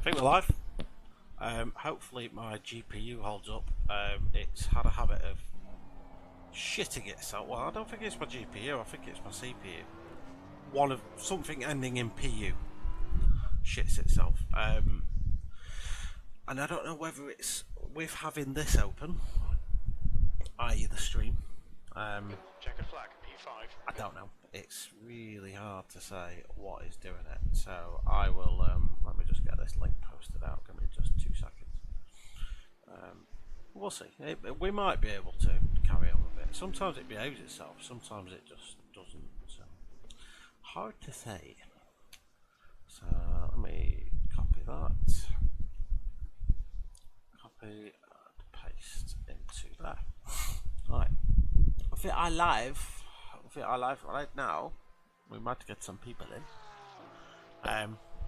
think we're live. Hopefully my GPU holds up. It's had a habit of shitting itself. Well, I don't think it's my GPU, I think it's my CPU. One of something ending in PU shits itself. And I don't know whether it's with having this open, i.e. the stream. Checkered flag, P5. I don't know. It's really hard to say what is doing it. So I will, let me just get this link posted out. Give me just 2 seconds. We'll see. We might be able to carry on with it. Sometimes it behaves itself, sometimes it just doesn't. So hard to say. So let me copy that. Copy and paste into there. Right. I think I live right now. We might get some people in.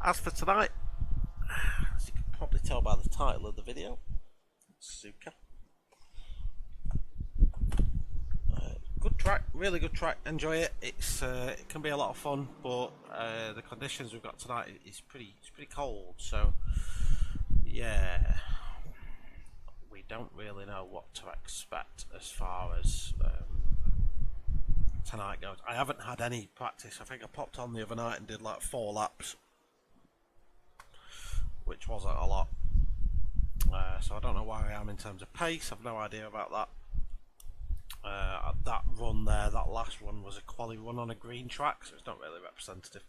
As for tonight, as you can probably tell by the title of the video, Suzuka. Good track, really good track. Enjoy it. It's it can be a lot of fun, but the conditions we've got tonight is pretty cold. So yeah, we don't really know what to expect as far as tonight goes. I haven't had any practice. I think I popped on the other night and did like 4 laps, which wasn't a lot. So I don't know where I am in terms of pace. I've no idea about that. That run there, that last run was a quali run on a green track, so it's not really representative.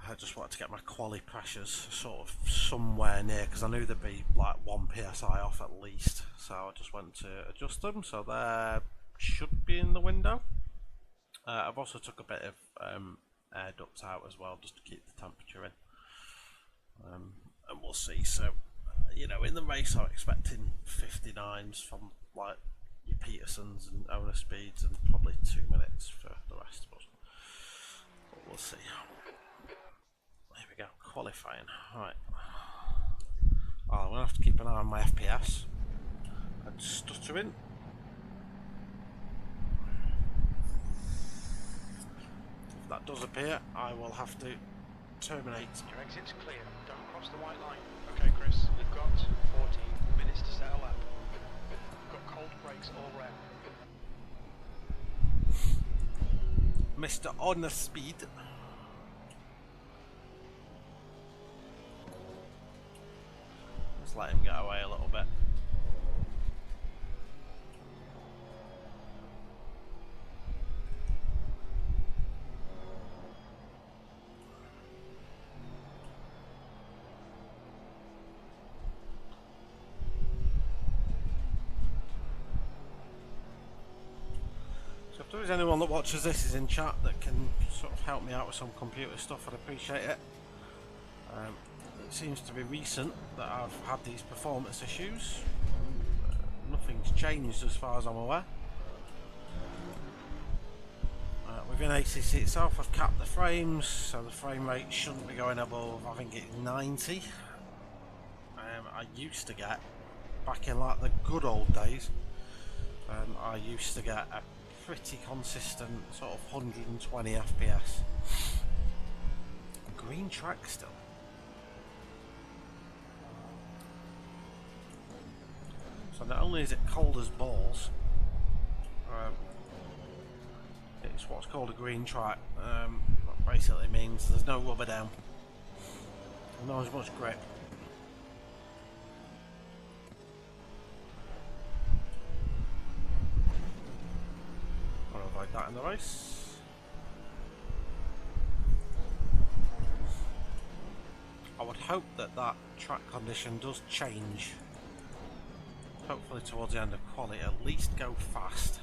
I just wanted to get my quali pressures sort of somewhere near, because I knew there'd be like 1 psi off at least. So I just went to adjust them, so they should be in the window. I've also took a bit of air ducts out as well, just to keep the temperature in. And we'll see. So you know, in the race I'm expecting 59s from like your Petersons and owner speeds, and probably 2 minutes for the rest of us. But we'll see. There we go, qualifying. Right. Oh, I'm gonna have to keep an eye on my FPS. And stuttering. If that does appear, I will have to terminate. Your exit's clear. Don't cross the white line. Okay, Chris, you've got 14 minutes to settle up. You've got cold brakes all round. Mr. Honor Speed. Let's let him get away a little bit. If there is anyone that watches this is in chat that can sort of help me out with some computer stuff, I'd appreciate it. It seems to be recent that I've had these performance issues. Nothing's changed as far as I'm aware. Within ACC itself I've capped the frames, so the frame rate shouldn't be going above, I think it's 90. I used to get, back in like the good old days, I used to get a pretty consistent sort of 120 FPS. Green track still. So not only is it cold as balls, it's what's called a green track. That basically means there's no rubber down, not as much grip. Like that in the race. I would hope that that track condition does change. Hopefully towards the end of quali, at least go fast.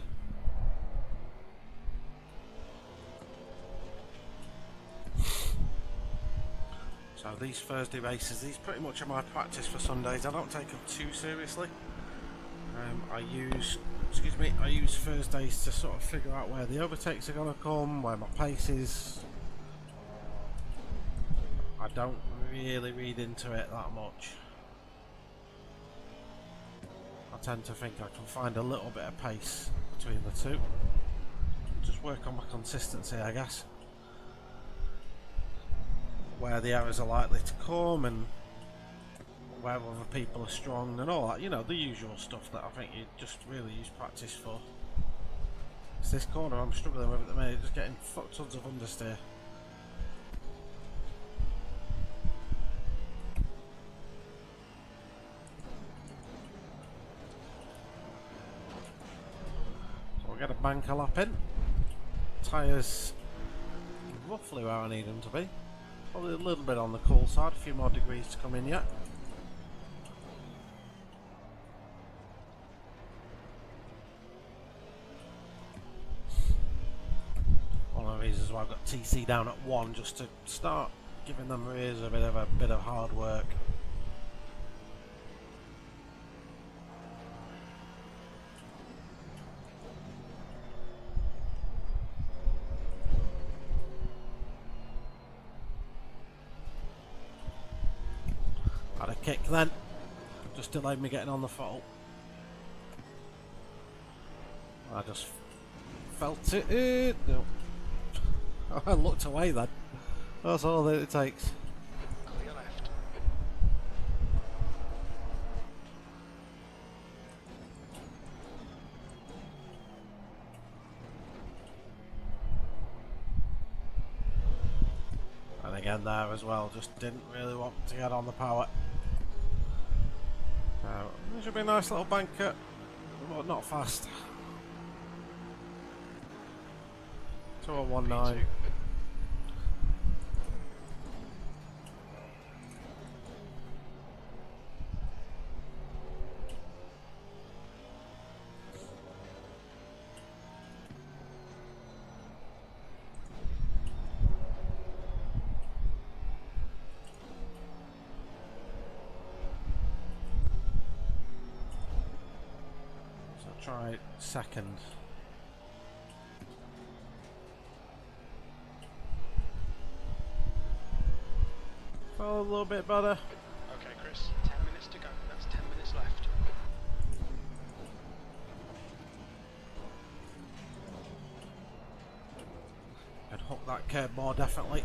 So these Thursday races, these pretty much are my practice for Sundays. I don't take them too seriously. I use Thursdays to sort of figure out where the overtakes are going to come, where my pace is. I don't really read into it that much. I tend to think I can find a little bit of pace between the two. Just work on my consistency, I guess. where the errors are likely to come and where other people are strong and all that, you know, the usual stuff that I think you just really use practice for. It's this corner I'm struggling with at the minute, just getting fuck tons of understeer. So we'll get a banker lap in. Tyres roughly where I need them to be. Probably a little bit on the cool side, a few more degrees to come in yet. One of these is why I've got TC down at 1 just to start giving them rears a bit of hard work. Had a kick then, just delayed me getting on the throttle. I just felt it. No. I looked away then. That's all that it takes. Clear left. And again there as well, just didn't really want to get on the power. This should be a nice little banker, but not fast. 2019. Try second. Felt a little bit better. Okay, Chris, 10 minutes to go. That's 10 minutes left. I'd hook that curb more definitely.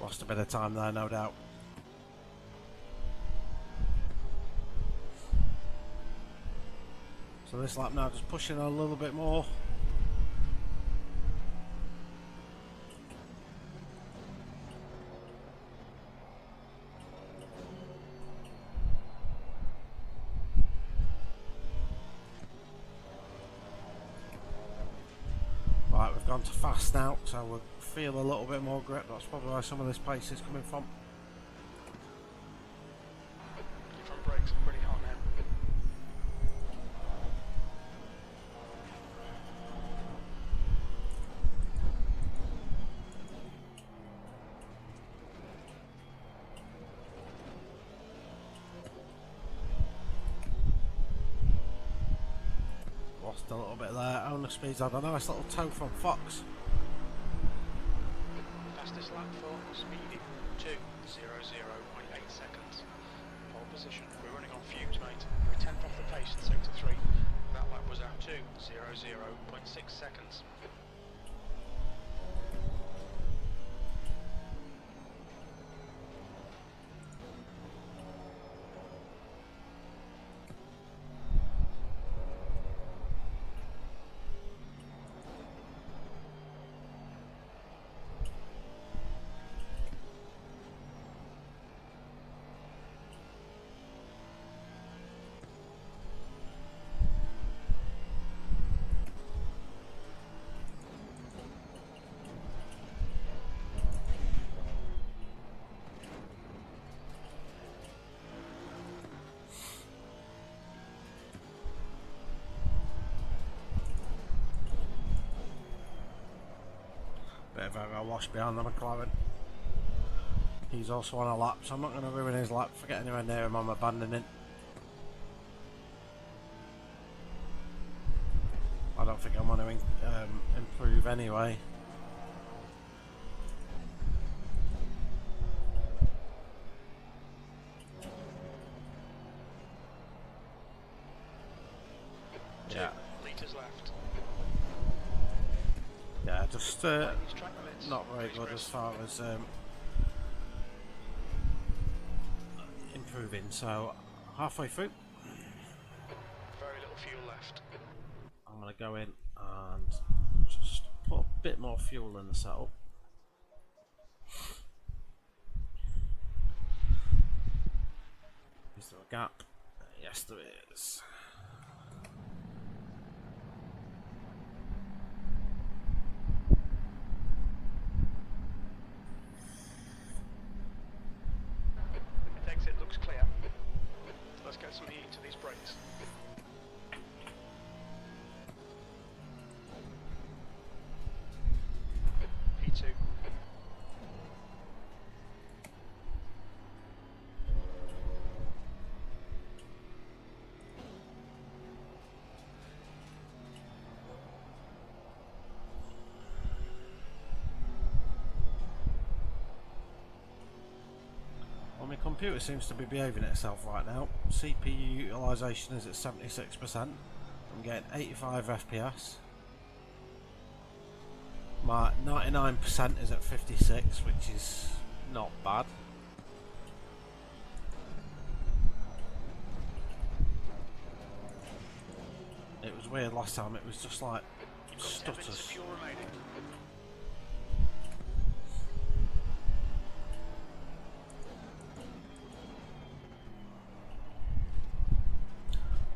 Lost a bit of time there, no doubt. So this lap now just pushing a little bit more. Right, we've gone to fast now, so we'll feel a little bit more grip. That's probably where some of this pace is coming from. Your front brakes are pretty hot now. Lost a little bit there. Owner speeds had a nice little toe from Fox. Fastest lap for Speedy, 2:00.8 seconds. Pole position, we're running on fumes, mate. We're 10th off the pace in sector 3. That lap was at 2:00.6 seconds. Bit of a wash behind the McLaren. He's also on a lap, so I'm not going to ruin his lap for getting anywhere near him. I'm abandoning. I don't think I'm going to improve anyway. Yeah. Litres left. Yeah, just Ladies, track limits. not very Please, good Chris. as far as improving. So halfway through, Very little fuel left. I'm going to go in and just put a bit more fuel in the setup. Is there a gap? Yes, there is. Exit looks clear. Let's get some heat into these brakes. P2. Well, my computer seems to be behaving itself right now. CPU utilisation is at 76%. I'm getting 85 FPS. My 99% is at 56, which is not bad. It was weird last time, it was just like You've got 10 minutes of stutters. fuel remaining.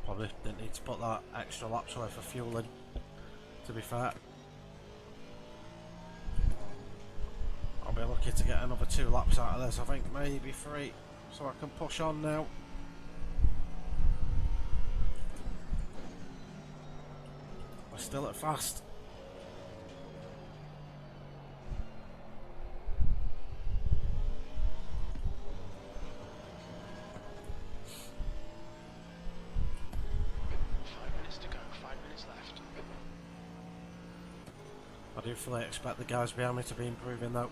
Probably didn't need to put that extra laps worth of fuel in, to be fair. I'll be lucky to get another 2 laps out of this, I think maybe 3, so I can push on now. We're still at fast. I do fully expect the guys behind me to be improving though.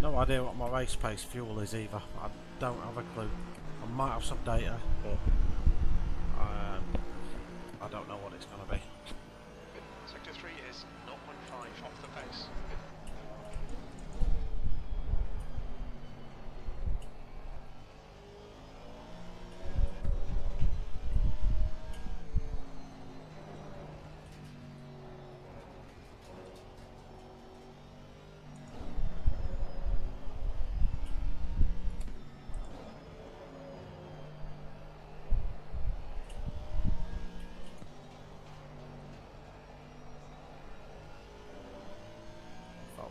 No idea what my race pace fuel is either. I don't have a clue. I might have some data, but I don't know what it's going to be. Sector 3 is 0.5 off the pace.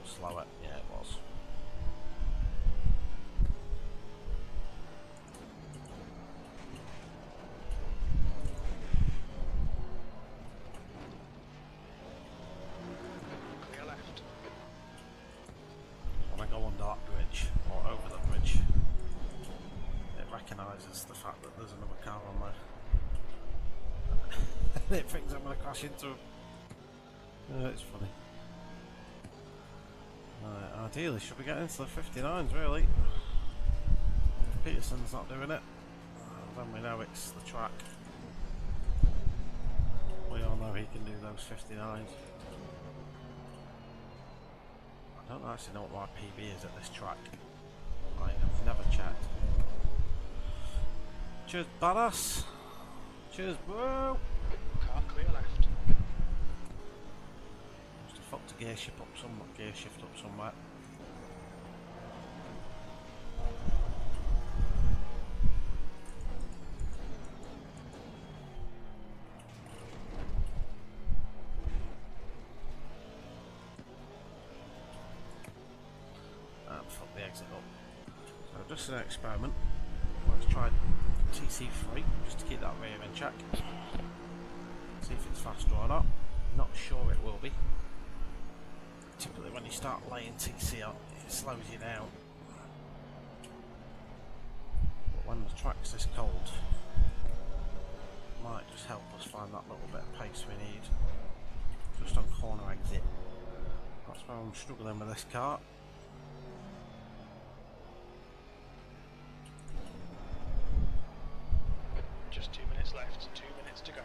Slower, yeah it was. Clear left. When I go under that bridge, or over the bridge, it recognises the fact that there's another car on there. It thinks I'm going to crash into him. It's funny. Ideally should be getting into the 59s really. If Peterson's not doing it, then we know it's the track. We all know he can do those 59s. I don't actually know what my PB is at this track. I've never checked. Cheers, badass! Cheers, bro! Car clear left. Must have fucked a gear shift up somewhere. And fuck the exit up. So just an experiment. Let's try TC3 just to keep that rear in check. See if it's faster or not. Not sure it will be. Typically when you start laying TC on, it slows you down. But when the track's this cold, might just help us find that little bit of pace we need. Just on corner exit. That's where I'm struggling with this car. Just 2 minutes left, 2 minutes to go.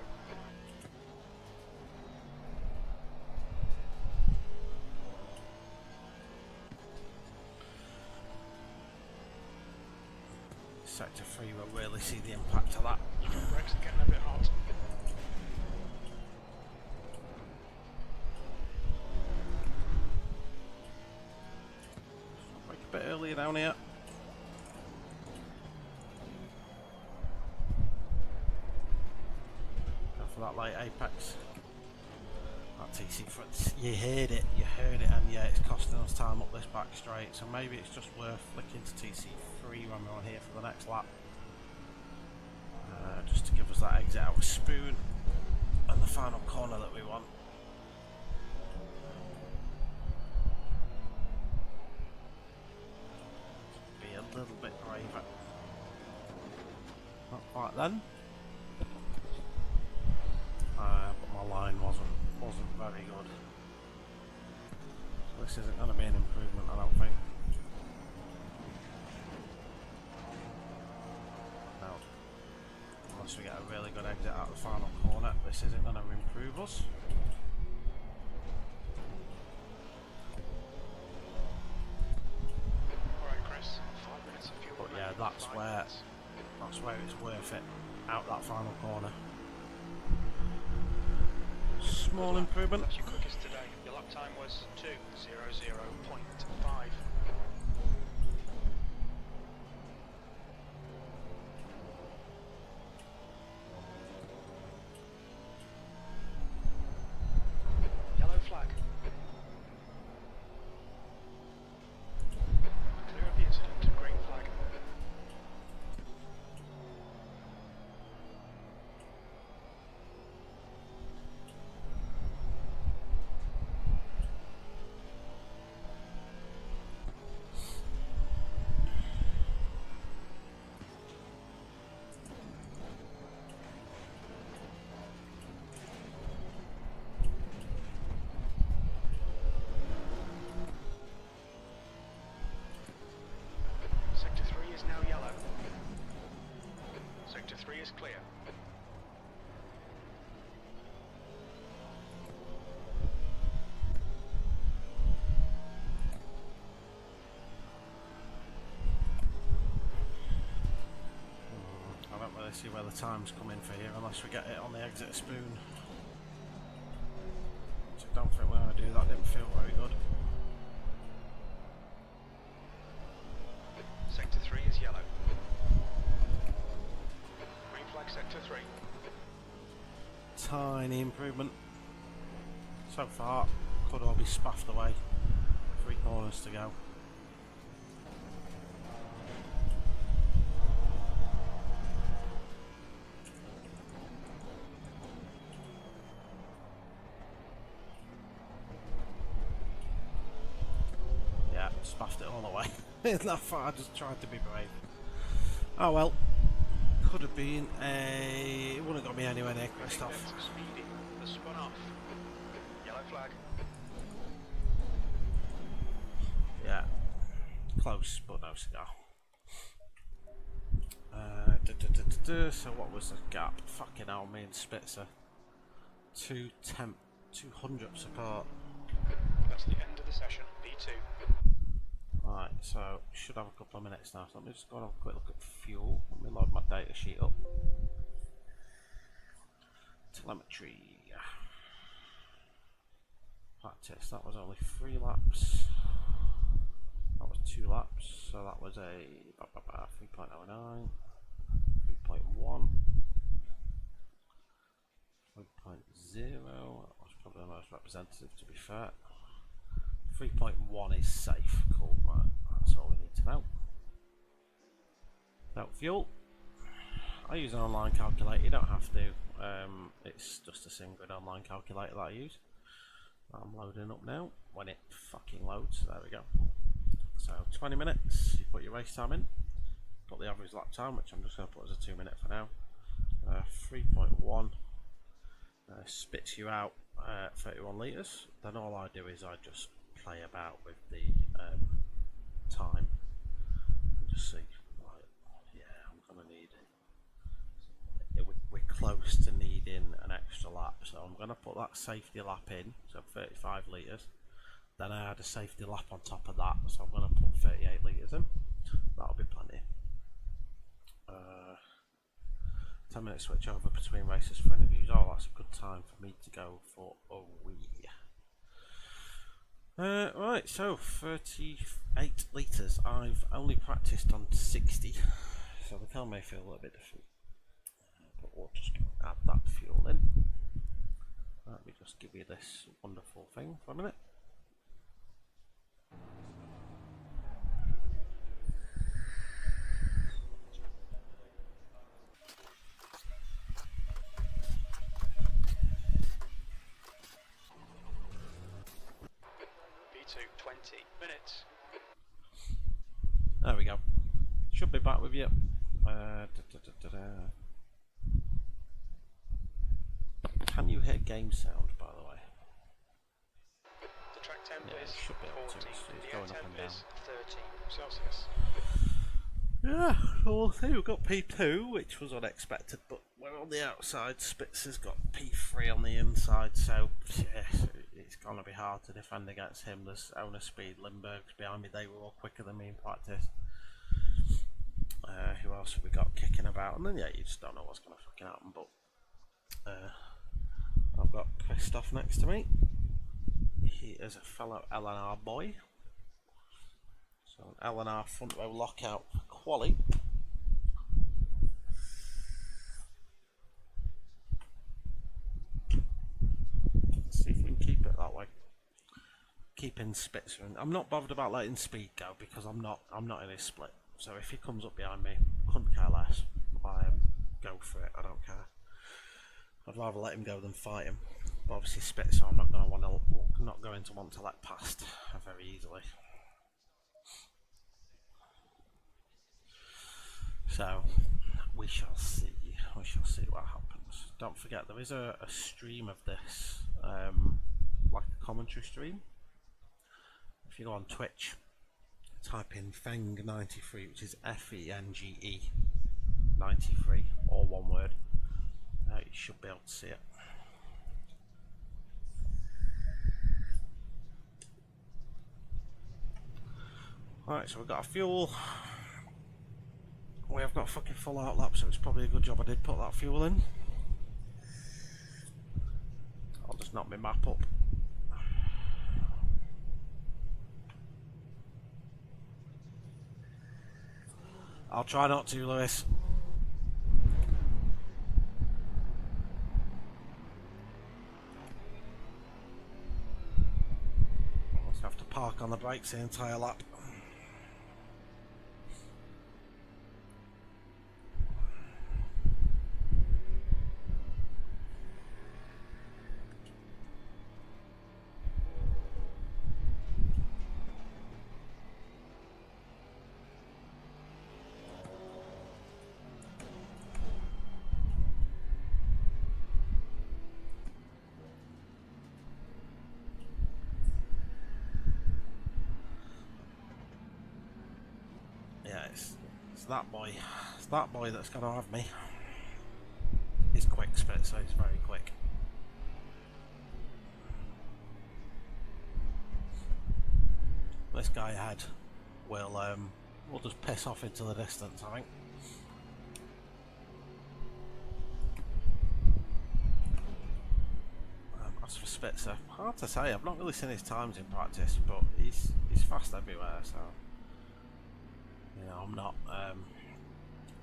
Sector 3 will really see the impact of that. Brakes are getting a bit hot. Brake a bit earlier down here. Go for that late apex. That TC front, you heard it, and yeah, it's costing us time up this back straight, so maybe it's just worth flicking to TC3 when we're on here for the next lap. Just to give us that exit out of Spoon and the final corner that we want. Be a little bit braver. Not quite then. But my line wasn't very good. So this isn't going to be an improvement, I don't think. No. Unless we get a really good exit out of the final corner, this isn't going to improve us. Alright Chris, 5 minutes of fuel. But yeah, that's where it's worth it, out that final corner. Small improvement. That's your quickest today. Your lap time was 2:00.5. Yellow flag. Clear of the incident. Green flag. Sector 3 is now yellow. Sector 3 is clear. I don't really see where the time's coming for here unless we get it on the exit of Spoon. So I don't think we're going to do that, didn't feel very good. Sector 3 is yellow. Green flag sector 3. Tiny improvement. So far, could all be spaffed away. 3 corners to go. Yeah, spaffed it all away. It's not far, I just tried to be brave. Oh well. Could have been a... It wouldn't have got me anywhere near Christoph. Speedy. The spun off. Yellow flag. Yeah. Close, but no cigar. So what was the gap? Fucking hell, me and Spitzer. 200 apart. That's the end of the session. V2. Right, so should have a couple of minutes now. So let me just go and have a quick look at fuel. Let me load my data sheet up. Telemetry. Practice, that was only 3 laps. That was 2 laps, so that was a 3.09, 3.1, 3.0. That was probably the most representative, to be fair. 3.1 is safe. Cool, right, that's all we need to know. Without fuel, I use an online calculator. You don't have to. It's just a SimGrid online calculator that I use. I'm loading up now. When it fucking loads, there we go. So 20 minutes. You put your race time in. Got the average lap time, which I'm just going to put as a 2 minute for now. 3.1 spits you out 31 litres. Then all I do is I just play about with the time and just see, like, yeah, I'm gonna need it. We're close to needing an extra lap, so I'm gonna put that safety lap in, so 35 litres. Then I add a safety lap on top of that, so I'm gonna put 38 litres in. That'll be plenty. 10-minute switch over between races for interviews. Oh, that's a good time for me to go for a wee. Right, so 38 litres. I've only practiced on 60, so the car may feel a little bit different. But we'll just add that fuel in. Let me just give you this wonderful thing for a minute. V2 20 minutes. There we go. Should be back with you. Can you hear game sound, by the way? The track temp Yeah, is should be able to. 14. It's The going air up temp and down. is 13 Celsius. Yeah, well, we'll see. We've got P2, which was unexpected, but we're on the outside. Spitzer's got P3 on the inside, so yes, it's going to be hard to defend against him. There's owner speed, Lindbergh's behind me. They were all quicker than me in practice. Who else have we got kicking about? And then, yeah, you just don't know what's going to fucking happen, but I've got Christoph next to me. He is a fellow LNR boy. So an LNR front row lockout for quali. Let's see if we can keep it that way. Keeping Spitzer, and I'm not bothered about letting speed go because I'm not in his split. So if he comes up behind me, couldn't care less. Go for it. I don't care. I'd rather let him go than fight him. But obviously Spitzer, I'm not going to want to let past very easily. So we shall see. We shall see what happens. Don't forget there is a stream of this, like a commentary stream. If you go on Twitch, type in Feng93, which is FENGE 93, all one word. You should be able to see it. Alright, so we've got a fuel. We have got a fucking full out lap, so it's probably a good job I did put that fuel in. I'll just knock my map up. I'll try not to, Lewis. I'll just have to park on the brakes the entire lap. It's that boy. It's that boy that's going to have me. He's quick, Spitzer, it's very quick. This guy ahead will just piss off into the distance, I think. As for Spitzer, hard to say. I've not really seen his times in practice, but he's fast everywhere. So you know,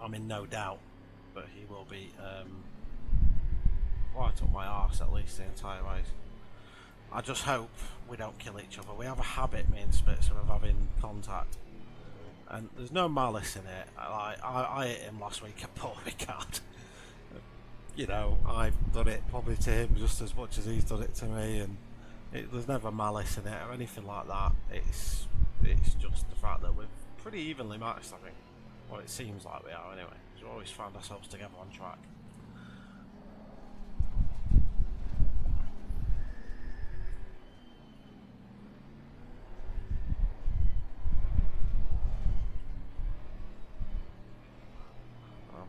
I'm in no doubt, but he will be right up my arse at least the entire race. I just hope we don't kill each other. We have a habit, me and Spitzer, of having contact, and there's no malice in it. I hit him last week at Port Ricard. You know, I've done it probably to him just as much as he's done it to me, and there's never malice in it or anything like that. It's just the fact that we're pretty evenly matched, I think. Well, it seems like we are anyway. We've always found ourselves together on track.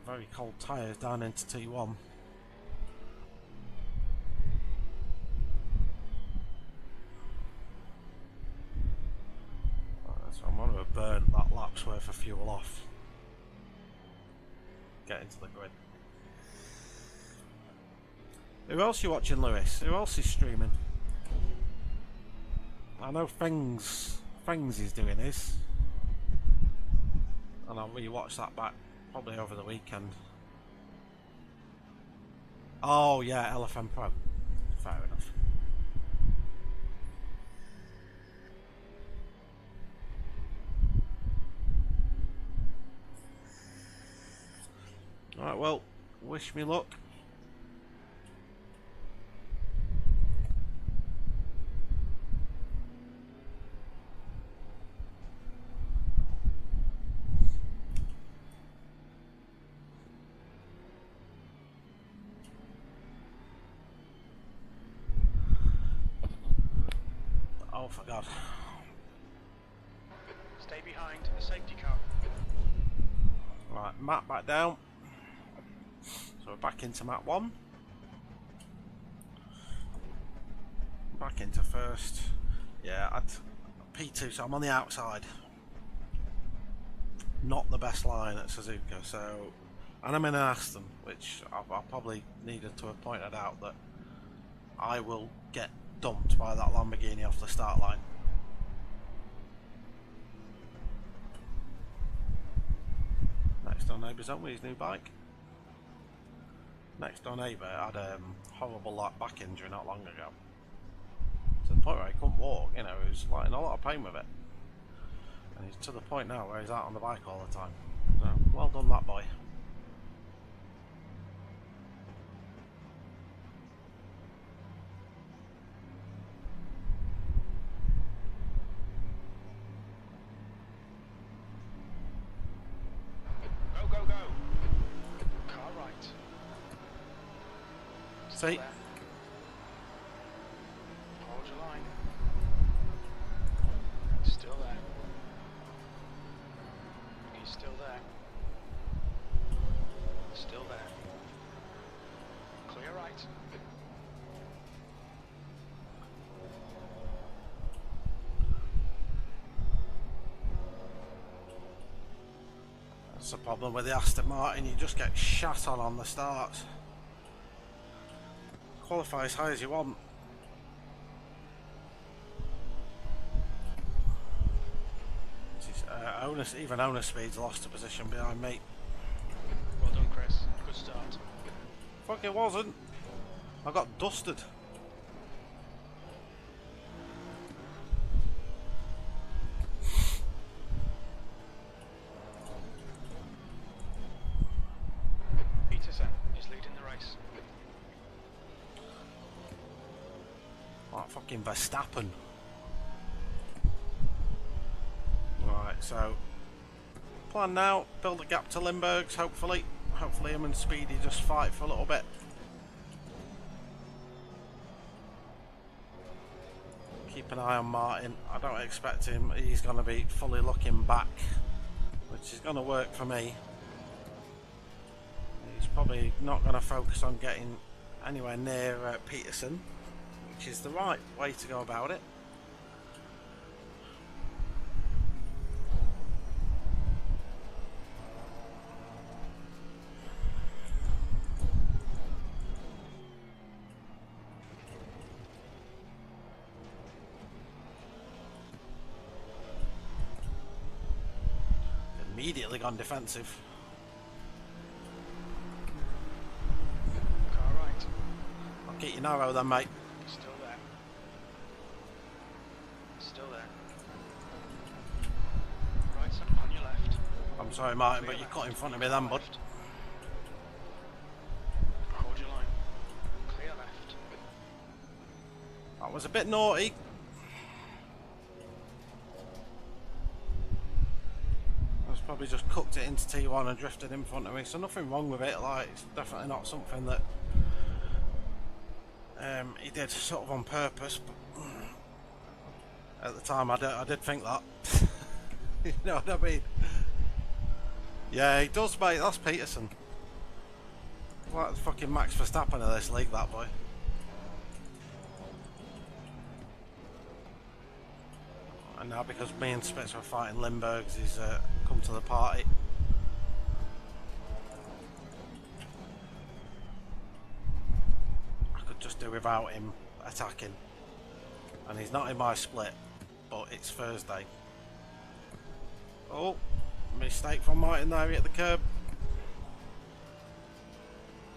very cold tyres down into T1. So I'm going to have burnt that lap's worth of fuel off. Get into the grid. Who else you watching, Lewis? Who else is streaming? I know Things is doing his. And I'll rewatch that back probably over the weekend. Oh yeah, LFM Pro. Fair enough. Alright, well, wish me luck. Oh, for God. Stay behind the safety car. Right, map back down. So we're back into map 1. Back into first. Yeah, P2, so I'm on the outside. Not the best line at Suzuka, so... And I'm in an Aston, which I probably needed to have pointed out that I will get dumped by that Lamborghini off the start line. Next door neighbour's on with his new bike. Next door neighbour had a horrible back injury not long ago. To the point where he couldn't walk, you know, he was like in a lot of pain with it. And he's to the point now where he's out on the bike all the time. So, well done that boy. See? Hold your line. Still there. He's still there. Still there. Clear right. That's the problem with the Aston Martin, you just get shat on the starts. Qualify as high as you want. Even owner speed's lost a position behind me. Well done, Chris. Good start. Fuck, it wasn't. I got dusted. Peterson is leading the race. Like fucking Verstappen. Right, so plan now, build a gap to Limburgs, hopefully. Hopefully him and Speedy just fight for a little bit. Keep an eye on Martin. I don't expect he's going to be fully looking back, which is going to work for me. He's probably not going to focus on getting anywhere near Peterson, which is the right way to go about it. Immediately gone defensive. Car right. I'll keep you narrow then, mate. Still there. Still there. Right, so on your left. I'm sorry, Martin, but you cut in front of me then, bud. Left. Hold your line. Clear left. That was a bit naughty. Probably just cooked it into T1 and drifted in front of me, so nothing wrong with it. Like, it's definitely not something that he did sort of on purpose, but at the time I did think that. You know what I mean? Yeah, he does, mate. That's Peterson. Like the fucking Max Verstappen of this league, that boy. And now because me and Spitz were fighting Limburgs, he's come to the party. I could just do without him attacking. And he's not in my split, but it's Thursday. Oh, mistake from Martin there at the curb.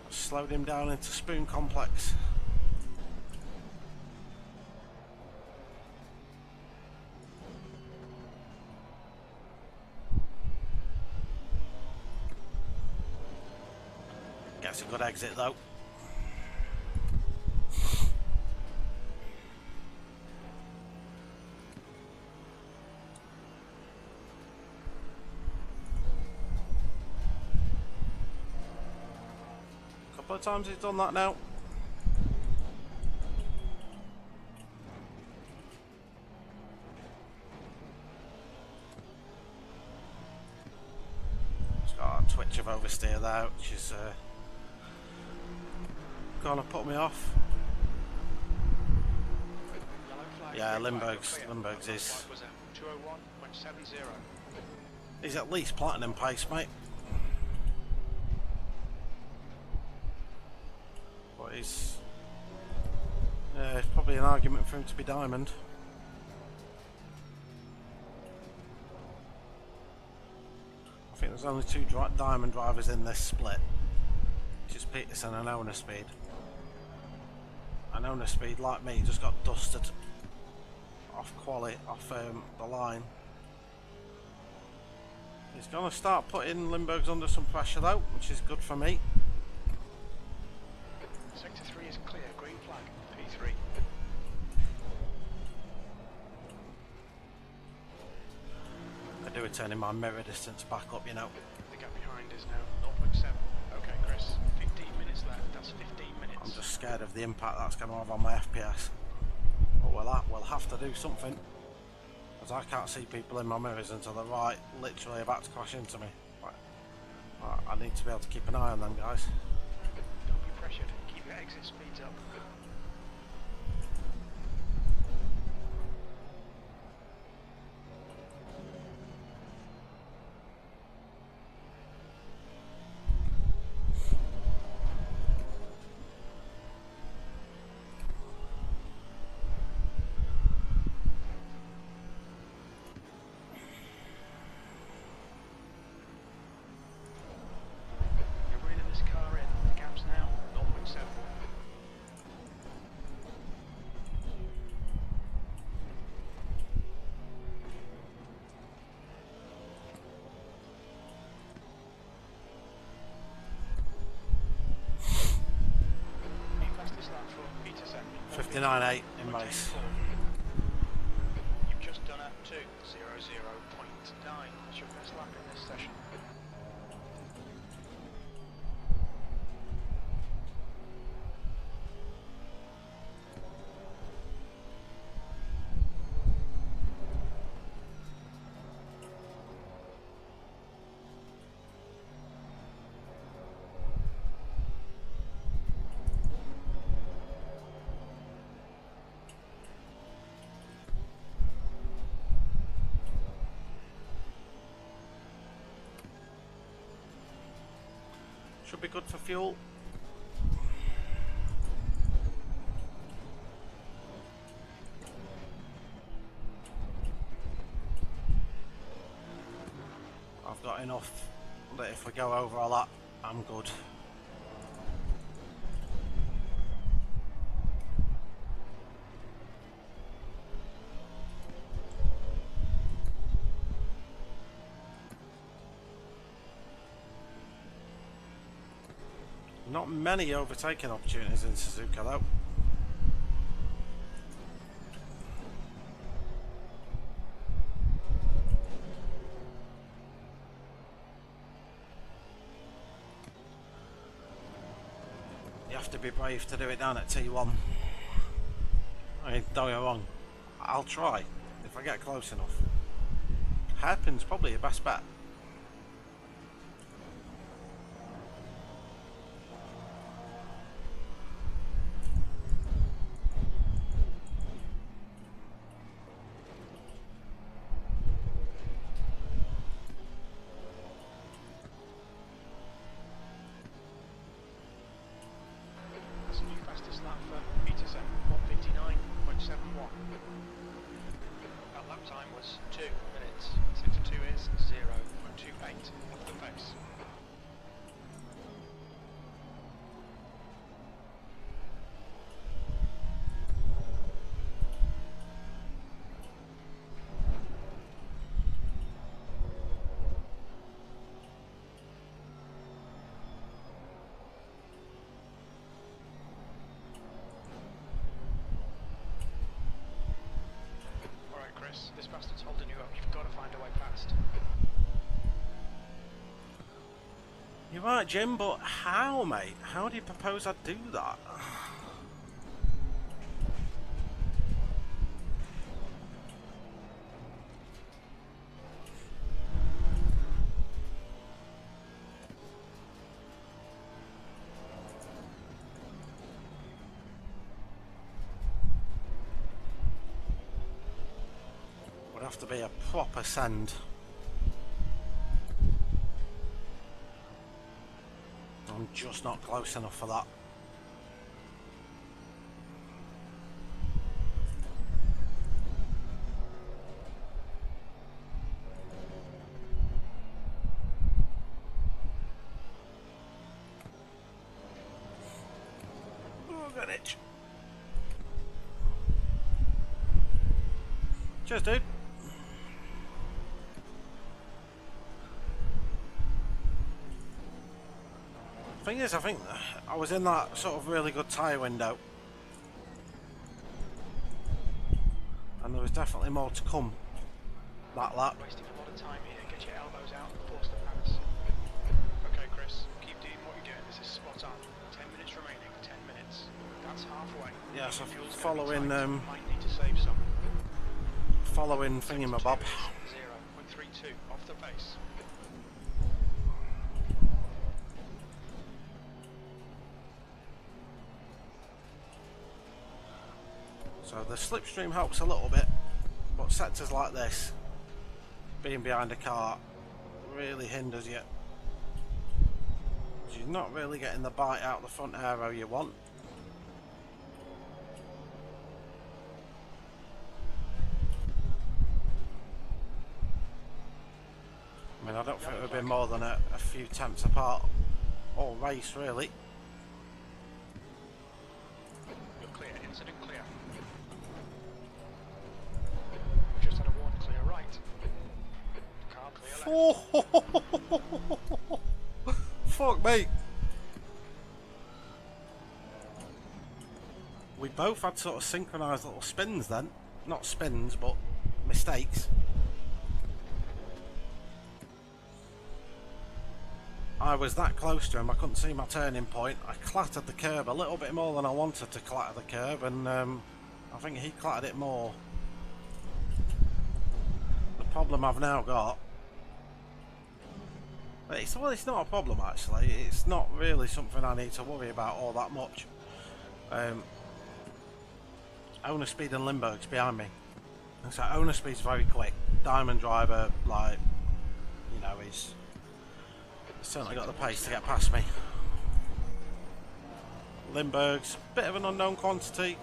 Slowed him down into Spoon Complex. Gets a good exit though. Couple of times he's done that now. He's got a twitch of oversteer there, which is gonna put me off. Yeah, Limburgs is. He's at least platinum pace, mate. But he's. Yeah, it's probably an argument for him to be diamond. I think there's only two diamond drivers in this split, which is Peterson and Owner Speed. And Owner Speed, like me, just got dusted off the line. He's gonna start putting Limburgs under some pressure though, which is good for me. Sector 3 is clear, green flag, P3. I do turning my mirror distance back up, you know. The gap behind is now 0.7. Okay, Chris, 15 minutes left, that's 15 minutes. I'm just scared of the impact that's going to have on my FPS. But we'll have to do something. As I can't see people in my mirrors until they're right, literally about to crash into me. Right. I need to be able to keep an eye on them guys. Don't be pressured, keep your exit speeds up. Fifty 59.8 in race. You've just done a 2:00.9. That's your best lap in this session. Should be good for fuel. I've got enough that if we go over a lap, I'm good. Not many overtaking opportunities in Suzuka though. You have to be brave to do it down at T1. I mean, don't get me wrong, I'll try if I get close enough. Hairpin's probably your best bet. 1. That lap time was 2 minutes. Sector 2 is 0.28 off the pace. This bastard's holding you up. You've got to find a way past. You're right, Jim, but how, mate? How do you propose I'd do that? Would have to be a proper send. I'm just not close enough for that. Oh, got it. Cheers, dude. Thing is, I think I was in that sort of really good tyre window, and there was definitely more to come that lap. Wasting a lot of time here. Get your elbows out and force the pass. Okay, Chris, keep doing what you're doing. This is spot on. 10 minutes remaining. 10 minutes. That's halfway. Yeah, so Fuel's following might need to save some. following thingamabob. 0.32 off the pace. So the slipstream helps a little bit, but sectors like this, being behind a car, really hinders you. You're not really getting the bite out the front aero you want. I mean, I don't think it would be more than a few tenths apart all race, really. You're clear. Incident clear. We just had a warn clear right. Car clear left. Fuck me. We both had sort of synchronised little spins then. Not spins, but mistakes. I was that close to him, I couldn't see my turning point. I clattered the curb a little bit more than I wanted to clatter the curb, and I think he clattered it more. The problem I've now got... Well, it's not a problem actually. It's not really something I need to worry about all that much. Owner speed and Limburg's behind me. And so owner speed's very quick. Diamond driver, like, you know, he's certainly got the pace to get past me. Limburg's a bit of an unknown quantity.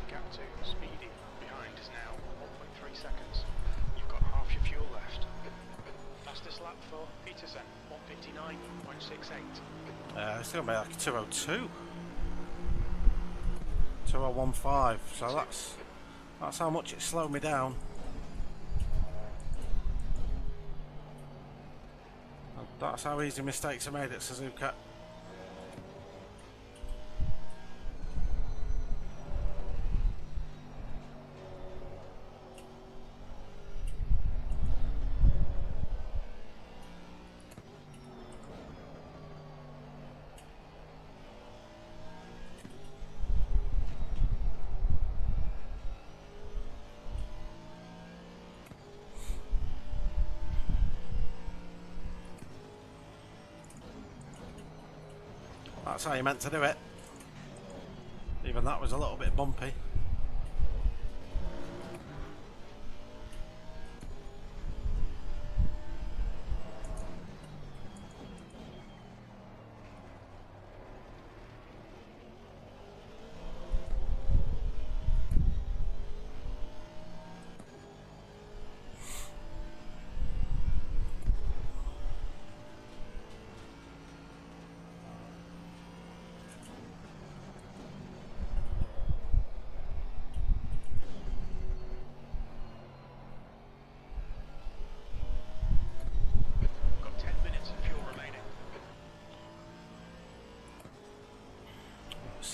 Gap to Speedy behind is now 1.3 seconds. You've got half your fuel left. Fastest lap for Peterson, 1:59.68. It's going to be like 2:02. 2:15. So that's how much it slowed me down. And that's how easy mistakes are made at Suzuka. That's how you meant to do it. Even that was a little bit bumpy.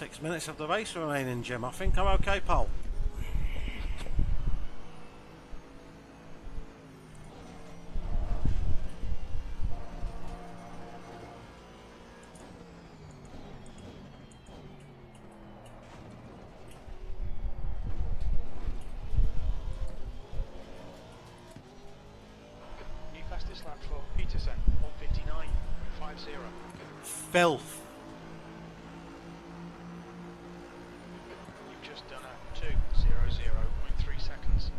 6 minutes of the race remaining, Jim. I think I'm okay, pal. New fastest lap for Peterson, 1:59.50. Filth. You've just done a 2:00.3 seconds.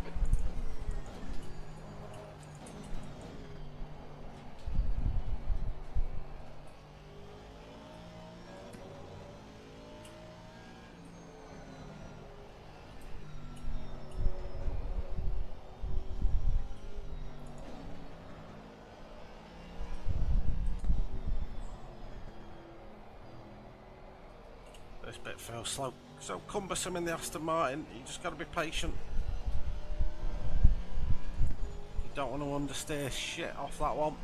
This bit feels so cumbersome in the Aston Martin. You just got to be patient. You don't want to understeer shit off that one.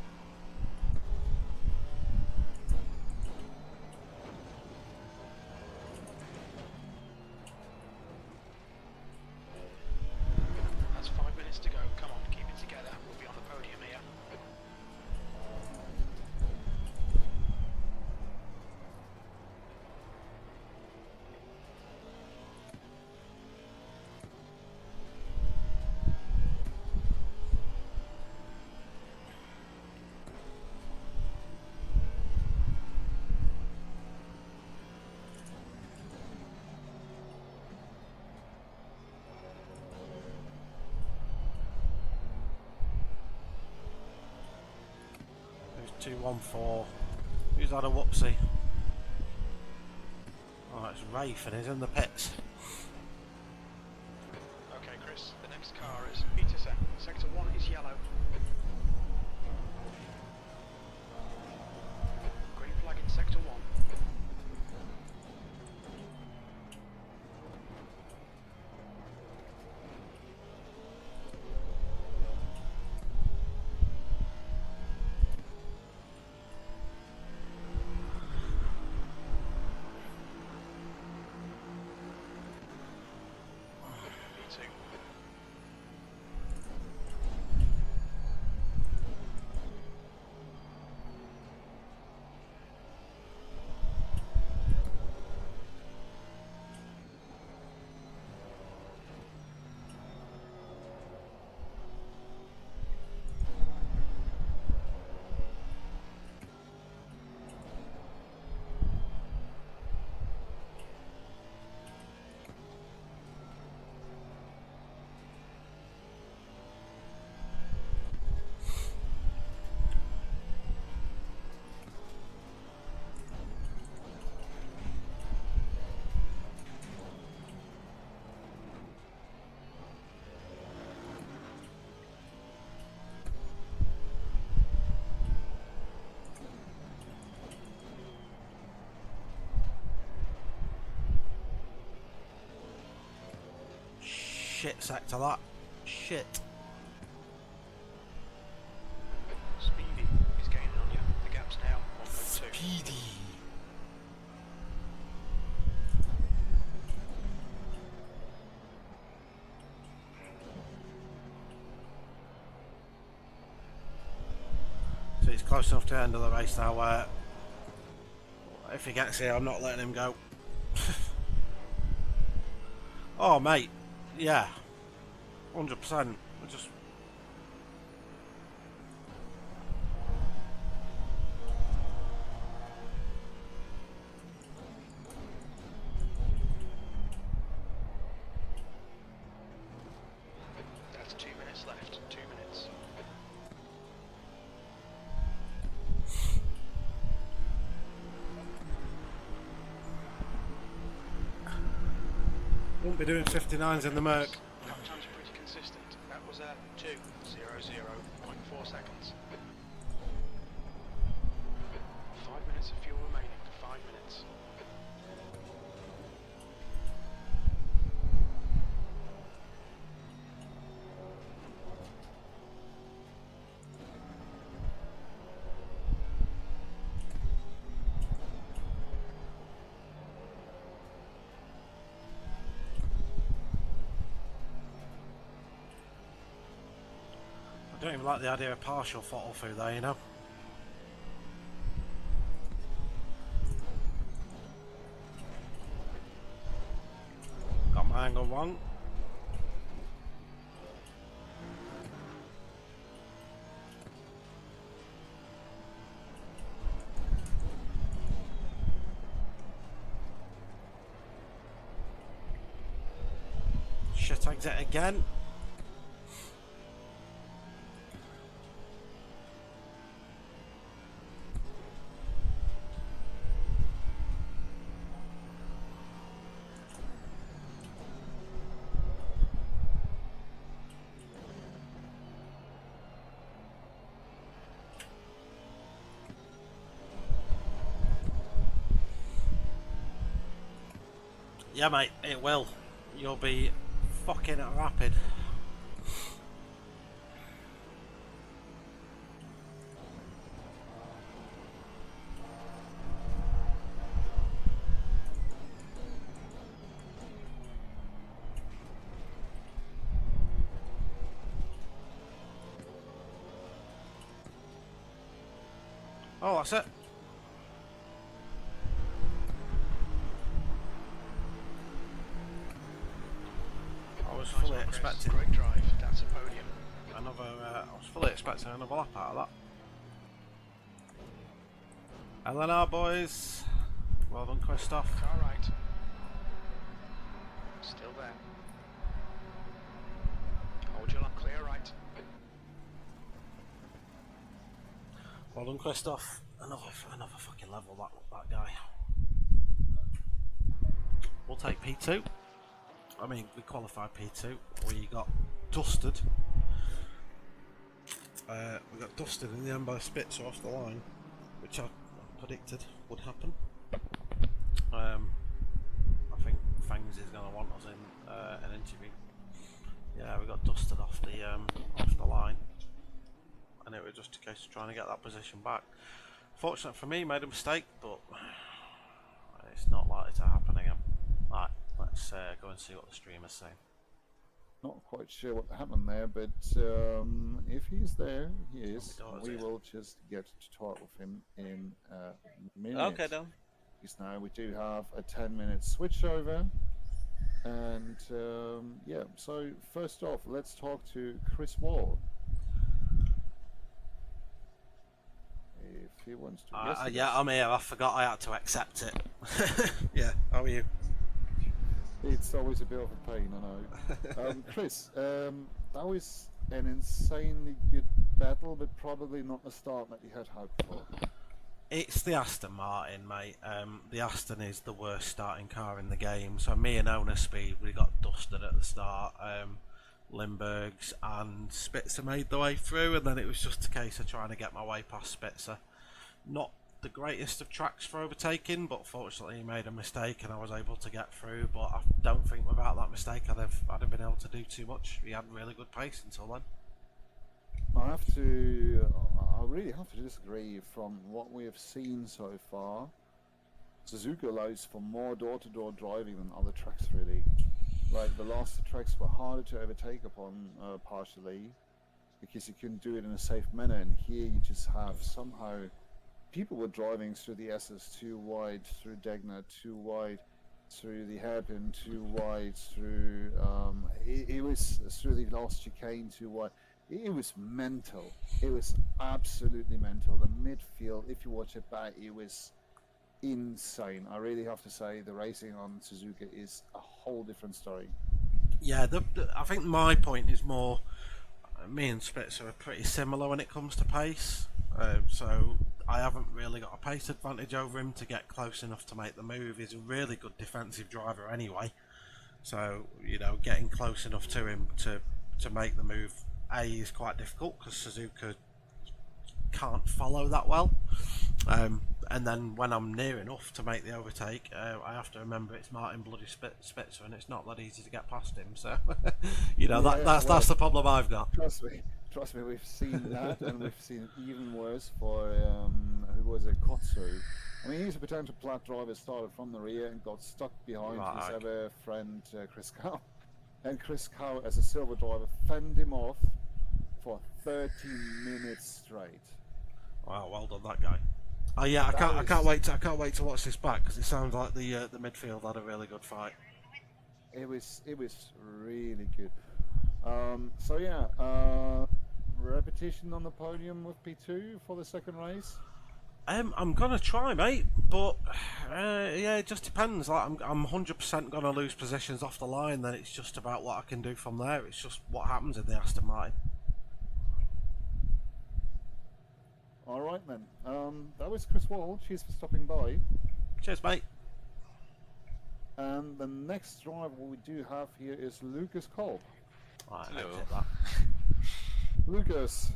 That's 5 minutes to go. Come on, keep it together. We'll be on the podium here. Who's 214? Who's had a whoopsie? Oh, it's Rafe and he's in the pits. Okay, Chris, the next car is Peterson. Sector 1 is yellow. Green flag in Sector 1. P2. Shit sector that. Shit. Speedy is gaining on you. The gap's now 1.2. Speedy. So he's close enough to the end of the race now where if he gets here I'm not letting him go. Oh mate, yeah, 100%. Just That's 2 minutes left. 2 minutes. won't be doing 59s in the Merc. Lap time's pretty consistent. That was a 2:00.4 seconds. 5 minutes of fuel remaining. 5 minutes. I don't even like the idea of partial throttle through there, you know. Got my angle wrong. Shit, exit again. Yeah, mate, it will. You'll be fucking rapid. Oh, that's it. I was fully expecting Great drive. That's a podium. another. I was fully expecting another lap out of that. LNR boys, well done, Christoph. Car right. Still there. Hold your lap clear right. Well done, Christoph. Another fucking level, that guy. We'll take P2. I mean, we qualified P2. We got dusted. We got dusted in the end by Spitzer off the line, which I predicted would happen. I think Fangs is going to want us in an interview. Yeah, we got dusted off the line, and it was just a case of trying to get that position back. Fortunate for me, made a mistake, but it's not likely to happen again. Right, let's go and see what the streamer's saying. Not quite sure what happened there, but if he's there, he is. We will just get to talk with him in a minute. Okay, then. Because now we do have a 10-minute switchover. And yeah, so first off, let's talk to Chris Wall. If he wants to. Yeah, I'm here. I forgot I had to accept it. Yeah, how are you? It's always a bit of a pain, I know. Chris, that was an insanely good battle, but probably not the start that you had hoped for. It's the Aston Martin, mate. The Aston is the worst starting car in the game. So me and Owner Speed, we got dusted at the start. Limburgs and Spitzer made the way through, and then it was just a case of trying to get my way past Spitzer. Not the greatest of tracks for overtaking, but fortunately he made a mistake and I was able to get through. But I don't think without that mistake I'd have been able to do too much. He had really good pace until then. I really have to disagree. From what we have seen so far, Suzuka allows for more door-to-door driving than other tracks, really. Like the last two tracks were harder to overtake upon partially because you couldn't do it in a safe manner, and here you just have somehow people were driving through the S's too wide, through Degner too wide, through the hairpin too wide, through it was through the last chicane too wide. It was mental. It was absolutely mental. The midfield, if you watch it back, it was insane. I really have to say the racing on Suzuka is a whole different story. Yeah, I think my point is more, me and Spitzer are pretty similar when it comes to pace. So I haven't really got a pace advantage over him to get close enough to make the move. He's a really good defensive driver anyway. So, you know, getting close enough to him to make the move, A, is quite difficult because Suzuka can't follow that well. And then when I'm near enough to make the overtake, I have to remember it's Martin bloody Spitzer, and it's not that easy to get past him. So, you know, that's the problem I've got. Trust me, we've seen that, and we've seen it even worse for who was it, Kotsu. I mean, he's a potential plat driver, started from the rear and got stuck behind his other friend Chris Cow. And Chris Cow, as a silver driver, fended him off for 13 minutes straight. Wow, well done, that guy. Oh yeah, I can't wait to watch this back because it sounds like the midfield had a really good fight. It was really good. So yeah, repetition on the podium with P2 for the second race. I'm gonna try, mate, but yeah, it just depends. Like, I'm 100% gonna lose positions off the line. Then it's just about what I can do from there. It's just what happens in the Aston Martin. All right then. That was Chris Wall. Cheers for stopping by. Cheers, mate. And the next driver we do have here is Lucas Kolb. Right, Hello. exit that. Lucas.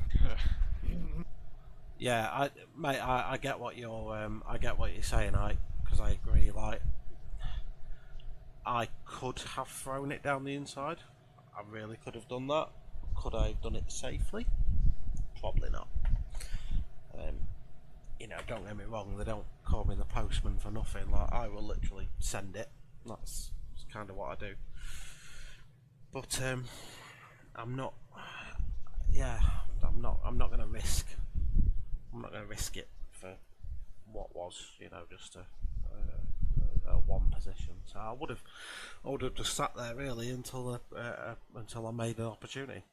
Yeah, mate, I get what you're saying, because I agree. Like, I could have thrown it down the inside. I really could have done that. Could I have done it safely? Probably not. You know, don't get me wrong. They don't call me the postman for nothing. Like, I will literally send it. That's kind of what I do. But I'm not. Yeah, I'm not going to risk. I'm not going to risk it for what was, you know, just a one position. So I would have just sat there really until I made an opportunity.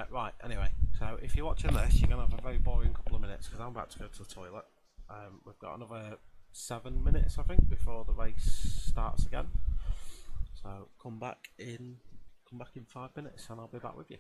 Right. Anyway, so if you're watching this, you're gonna have a very boring couple of minutes because I'm about to go to the toilet. We've got another 7 minutes, I think, before the race starts again. So come back in 5 minutes, and I'll be back with you.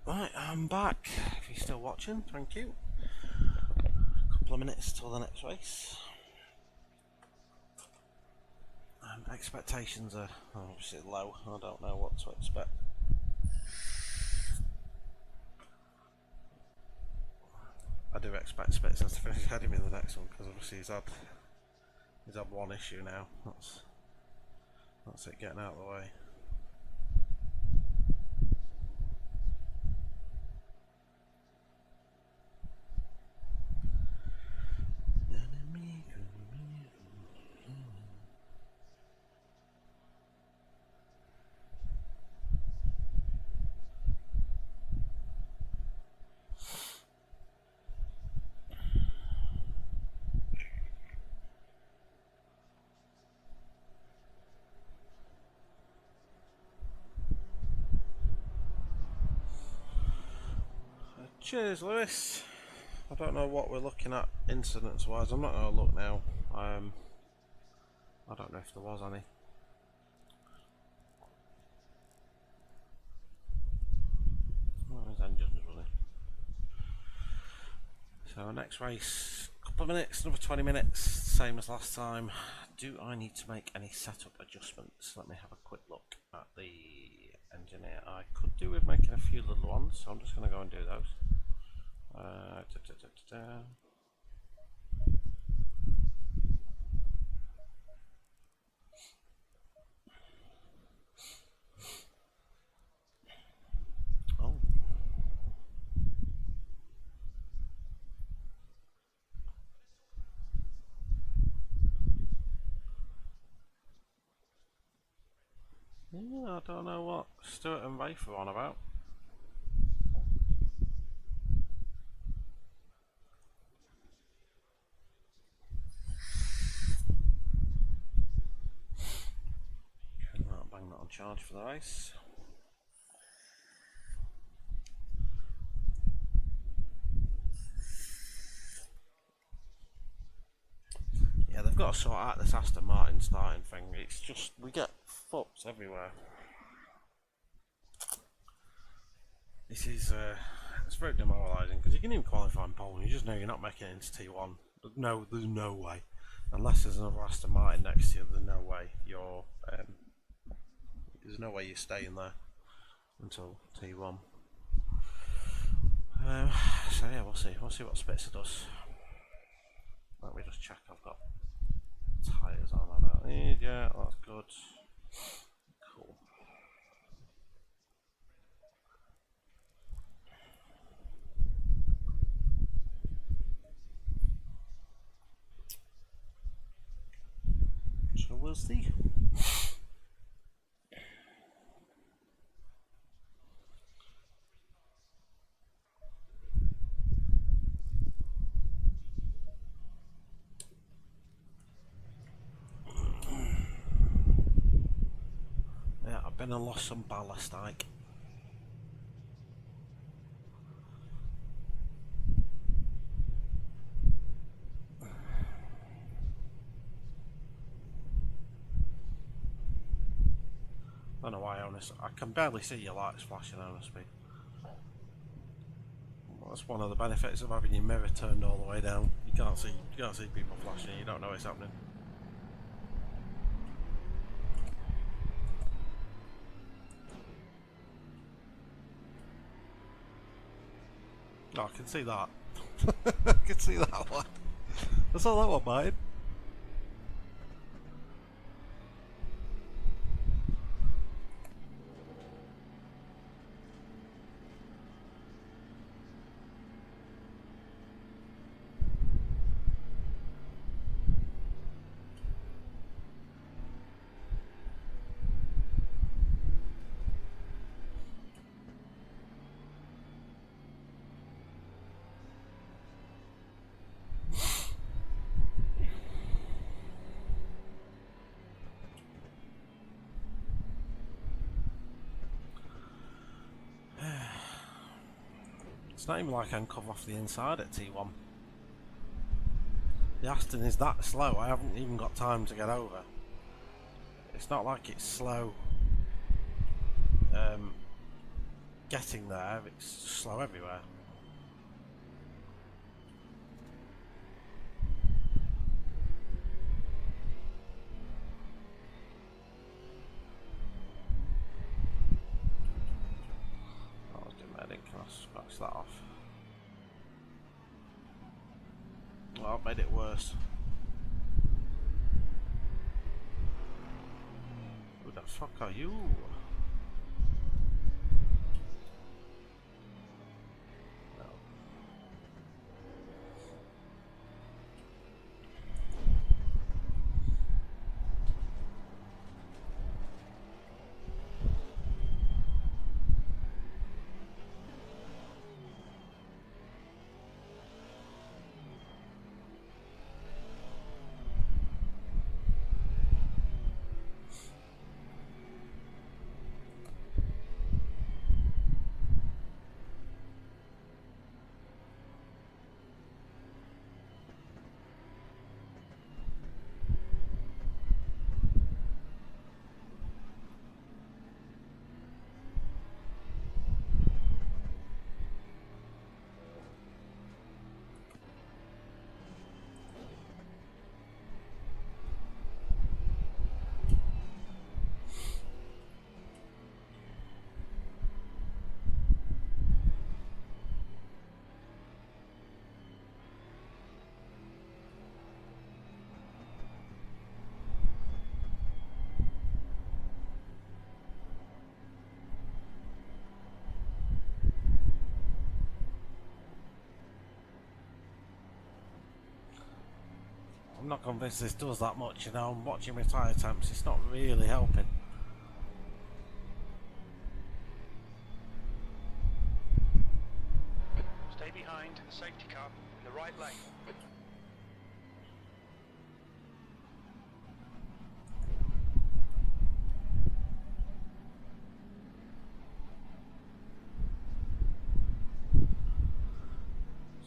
Right, I'm back. If you're still watching, thank you. Couple of minutes till the next race. Expectations are obviously low. I don't know what to expect. I do expect Spitzer to finish ahead of me in the next one because obviously he's had one issue now. That's it getting out of the way. Cheers, Lewis. I don't know what we're looking at incidents wise. I'm not going to look now. I don't know if there was any. Oh, his engine's running. So next race, couple of minutes, another 20 minutes, same as last time. Do I need to make any setup adjustments? Let me have a quick look at the engineer. I could do with making a few little ones, so I'm just going to go and do those. Oh. Yeah, I don't know what Stuart and Rafe are on about. I'll bang that on charge for the race. Yeah, they've got to sort out this Aston Martin starting thing. It's just, we get fucks everywhere. This is, it's very demoralising because you can even qualify in pole and you just know you're not making it into T1. There's no way. Unless there's another Aston Martin next to you, there's no way you're, staying there until T1. So yeah, we'll see what Spitzer does. Let me just check I've got tyres on. I don't need, yeah, that's good. Cool. So we'll see. Yeah, I've been and lost some ballast, Ike. I don't know why, honestly. I can barely see your lights flashing, honestly. Well, that's one of the benefits of having your mirror turned all the way down. You can't see people flashing. You don't know what's happening. Oh, I can see that. I can see that one. That's all that one, mate. It's not even like I can cover off the inside at T1. The Aston is that slow, I haven't even got time to get over. It's not like it's slow getting there, it's slow everywhere. I was doing that, I didn't scratch that off. Well, I made it worse. Who the fuck are you? I'm not convinced this does that much, you know. I'm watching my tyre temps, it's not really helping. Stay behind the safety car in the right lane.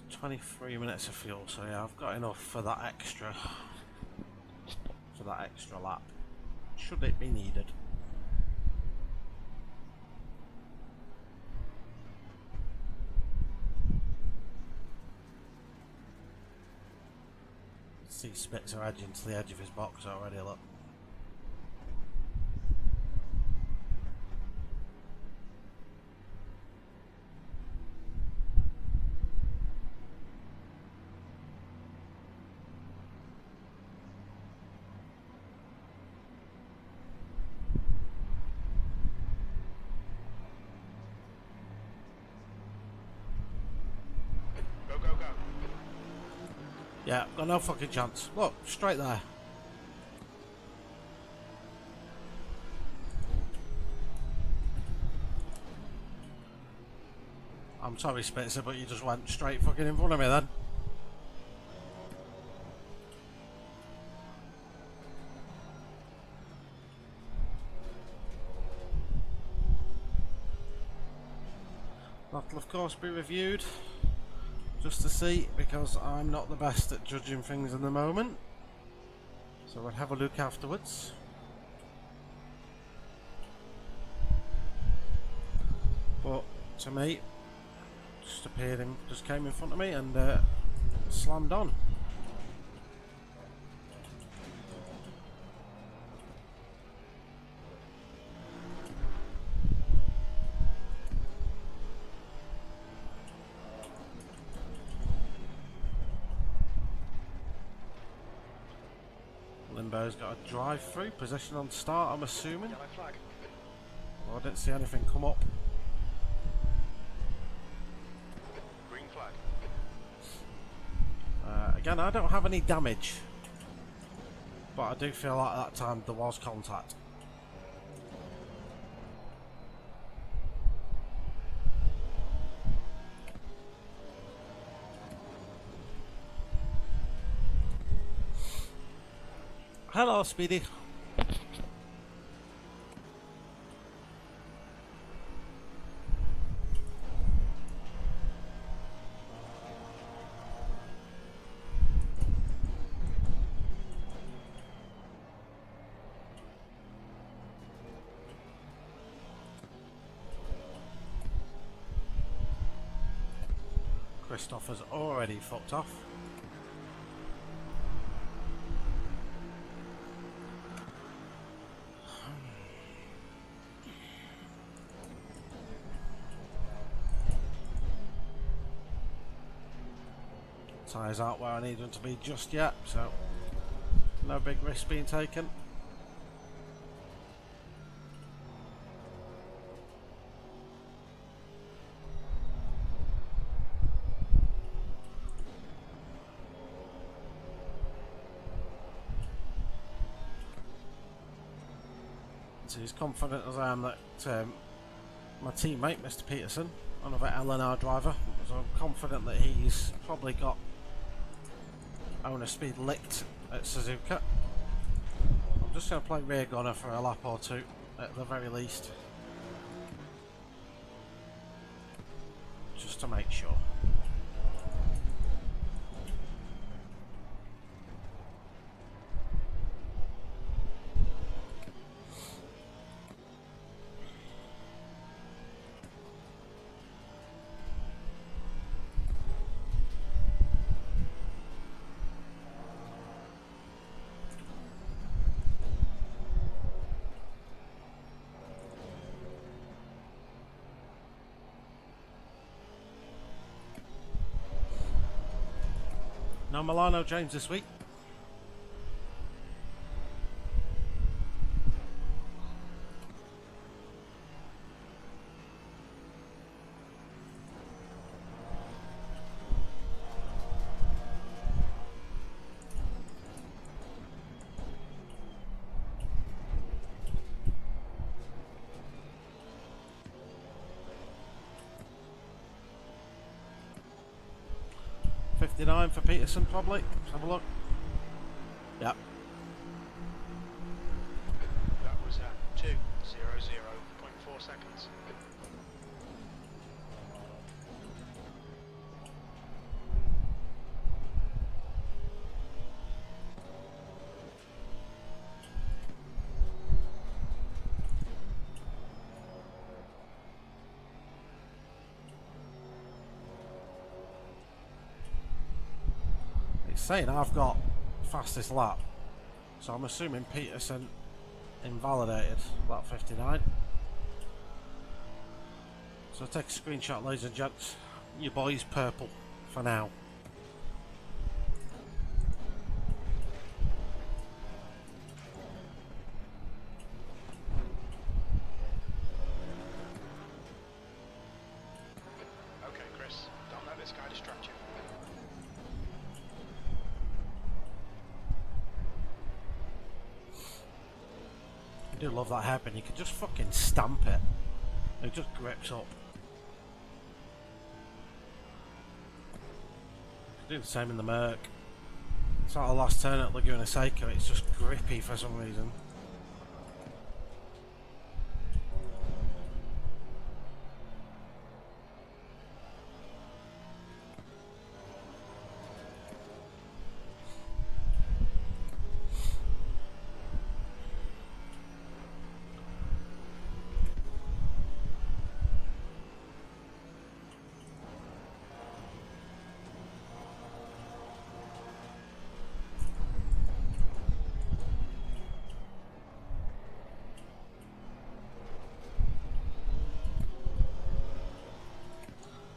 It's 23 minutes of fuel, so yeah, I've got enough for that extra lap, should it be needed. See Spitzer edging to the edge of his box already, look. Go, go, go. Yeah, got no fucking chance. Look, straight there. I'm sorry, Spitzer, but you just went straight fucking in front of me then. That'll of course be reviewed, just to see, because I'm not the best at judging things in the moment. So we'll have a look afterwards. But to me, just came in front of me and slammed on. Limbo's got a drive-through position on start, I'm assuming. Yellow flag. Well, I didn't see anything come up. Green flag. Again, I don't have any damage, but I do feel like that time there was contact. Hello, Speedy. Christopher's already fucked off. Tyres aren't where I need them to be just yet, so no big risk being taken. So as confident as I am that my teammate, Mr. Peterson, another LNR driver, so I'm confident that he's probably got owner speed licked at Suzuka. I'm just going to play rear gunner for a lap or two at the very least, just to make sure. No Milano James this week. .59 for Peterson probably. Let's have a look. Yep. That was at 2:00.4 seconds. It's saying I've got fastest lap, so I'm assuming Peterson invalidated lap 59. So take a screenshot, ladies and gents. Your boy's purple for now. Okay, Chris, don't let this guy distract you. I do love that hairpin. You can just fucking stamp it. It just grips up. Do the same in the Merc. It's like the last turn at Laguna Seca. It's just grippy for some reason.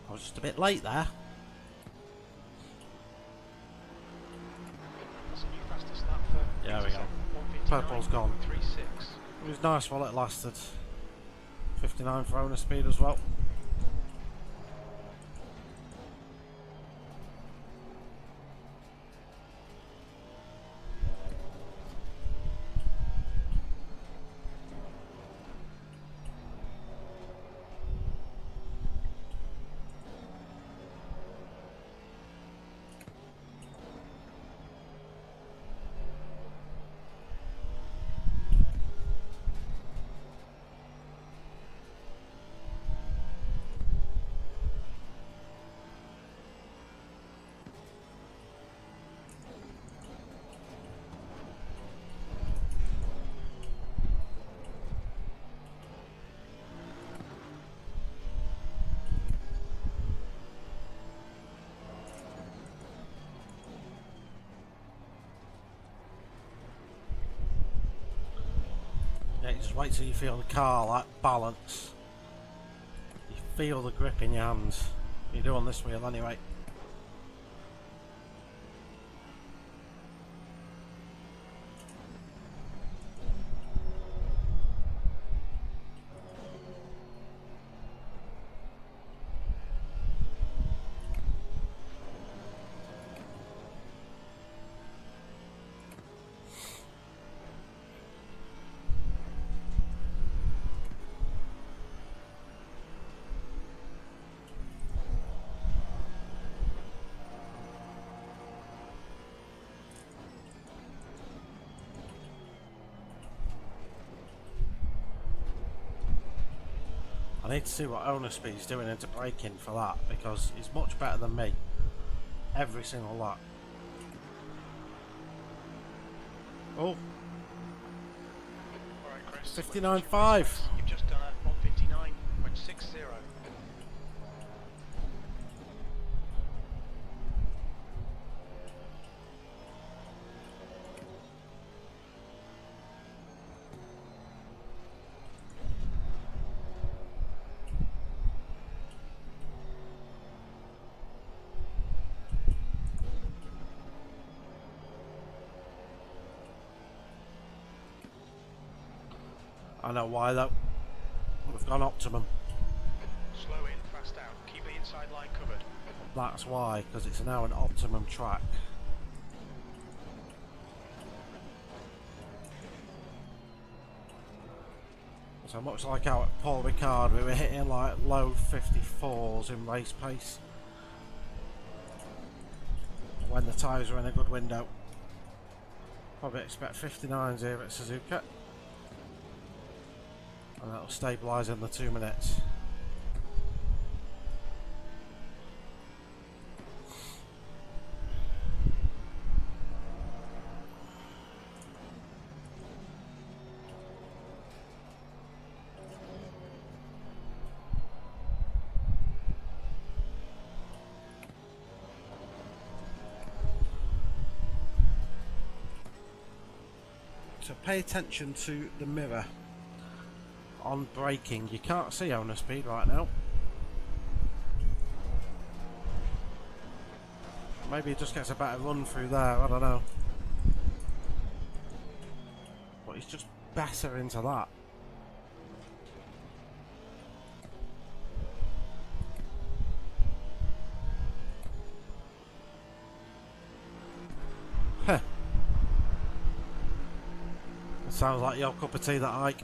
I was just a bit late there. That's a new fastest lap for Yeah, we go. Purple's gone. 1:59.36. It was nice while it lasted. 59 for owner speed as well. Just wait till you feel the car like balance. You feel the grip in your hands. You do on this wheel anyway. I need to see what owner speed's doing into braking for that, because he's much better than me every single lap. Oh, Alright, Chris. 59.5. You've just done a 159.60. I know why though. We've gone optimum. Slow in, fast out. Keep the inside line covered. That's why, because it's now an optimum track. So much like out at Paul Ricard, we were hitting like low 54s in race pace when the tyres were in a good window. Probably expect 59s here at Suzuka, and that'll stabilise in the 2 minutes. So pay attention to the mirror on braking. You can't see owner speed right now. Maybe he just gets a better run through there, I don't know. But he's just better into that. Huh. Sounds like your cup of tea, that Ike.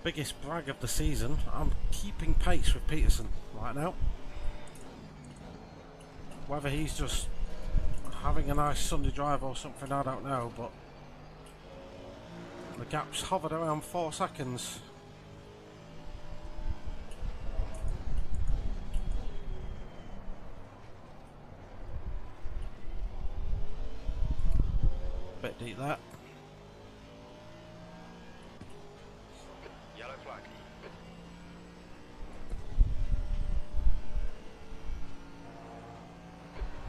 Biggest brag of the season, I'm keeping pace with Peterson right now. Whether he's just having a nice Sunday drive or something, I don't know, but the gap's hovered around 4 seconds. Bit deep there. Yellow flag.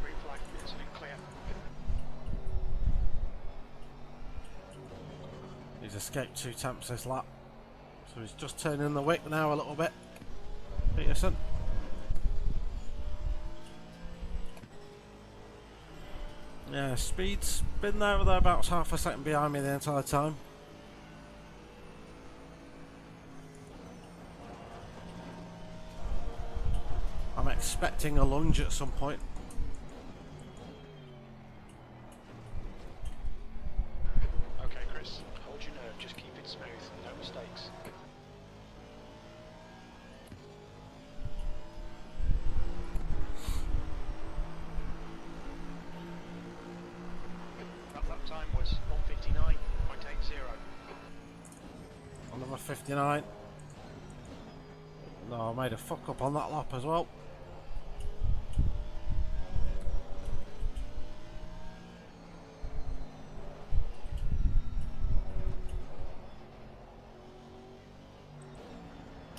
Green flag, incident clear. He's escaped 2 temps this lap, so he's just turning the wick now a little bit. Peterson. Yeah, speed's been there or thereabouts, half a second behind me the entire time. I'm expecting a lunge at some point. Okay, Chris, hold your nerve, just keep it smooth, no mistakes. That lap time was 59. No, I made a fuck up on that lap as well.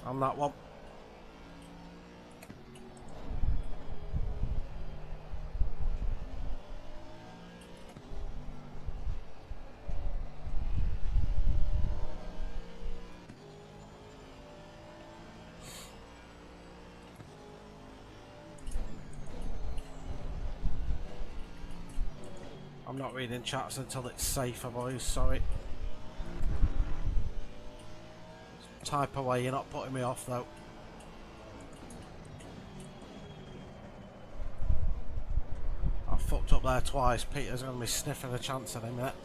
On that one. I'm not reading chats until it's safer, boys, sorry. Type away, you're not putting me off though. I fucked up there twice. Peter's going to be sniffing a chance at him yet.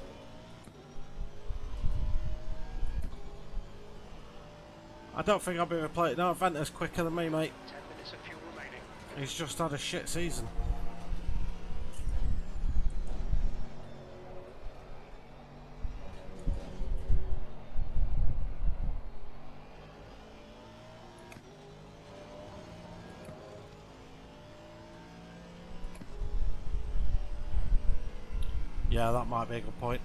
I don't think I'll be replaying. No, Venter's quicker than me, mate. 10 minutes of fuel remaining. He's just had a shit season. Yeah, that might be a good point.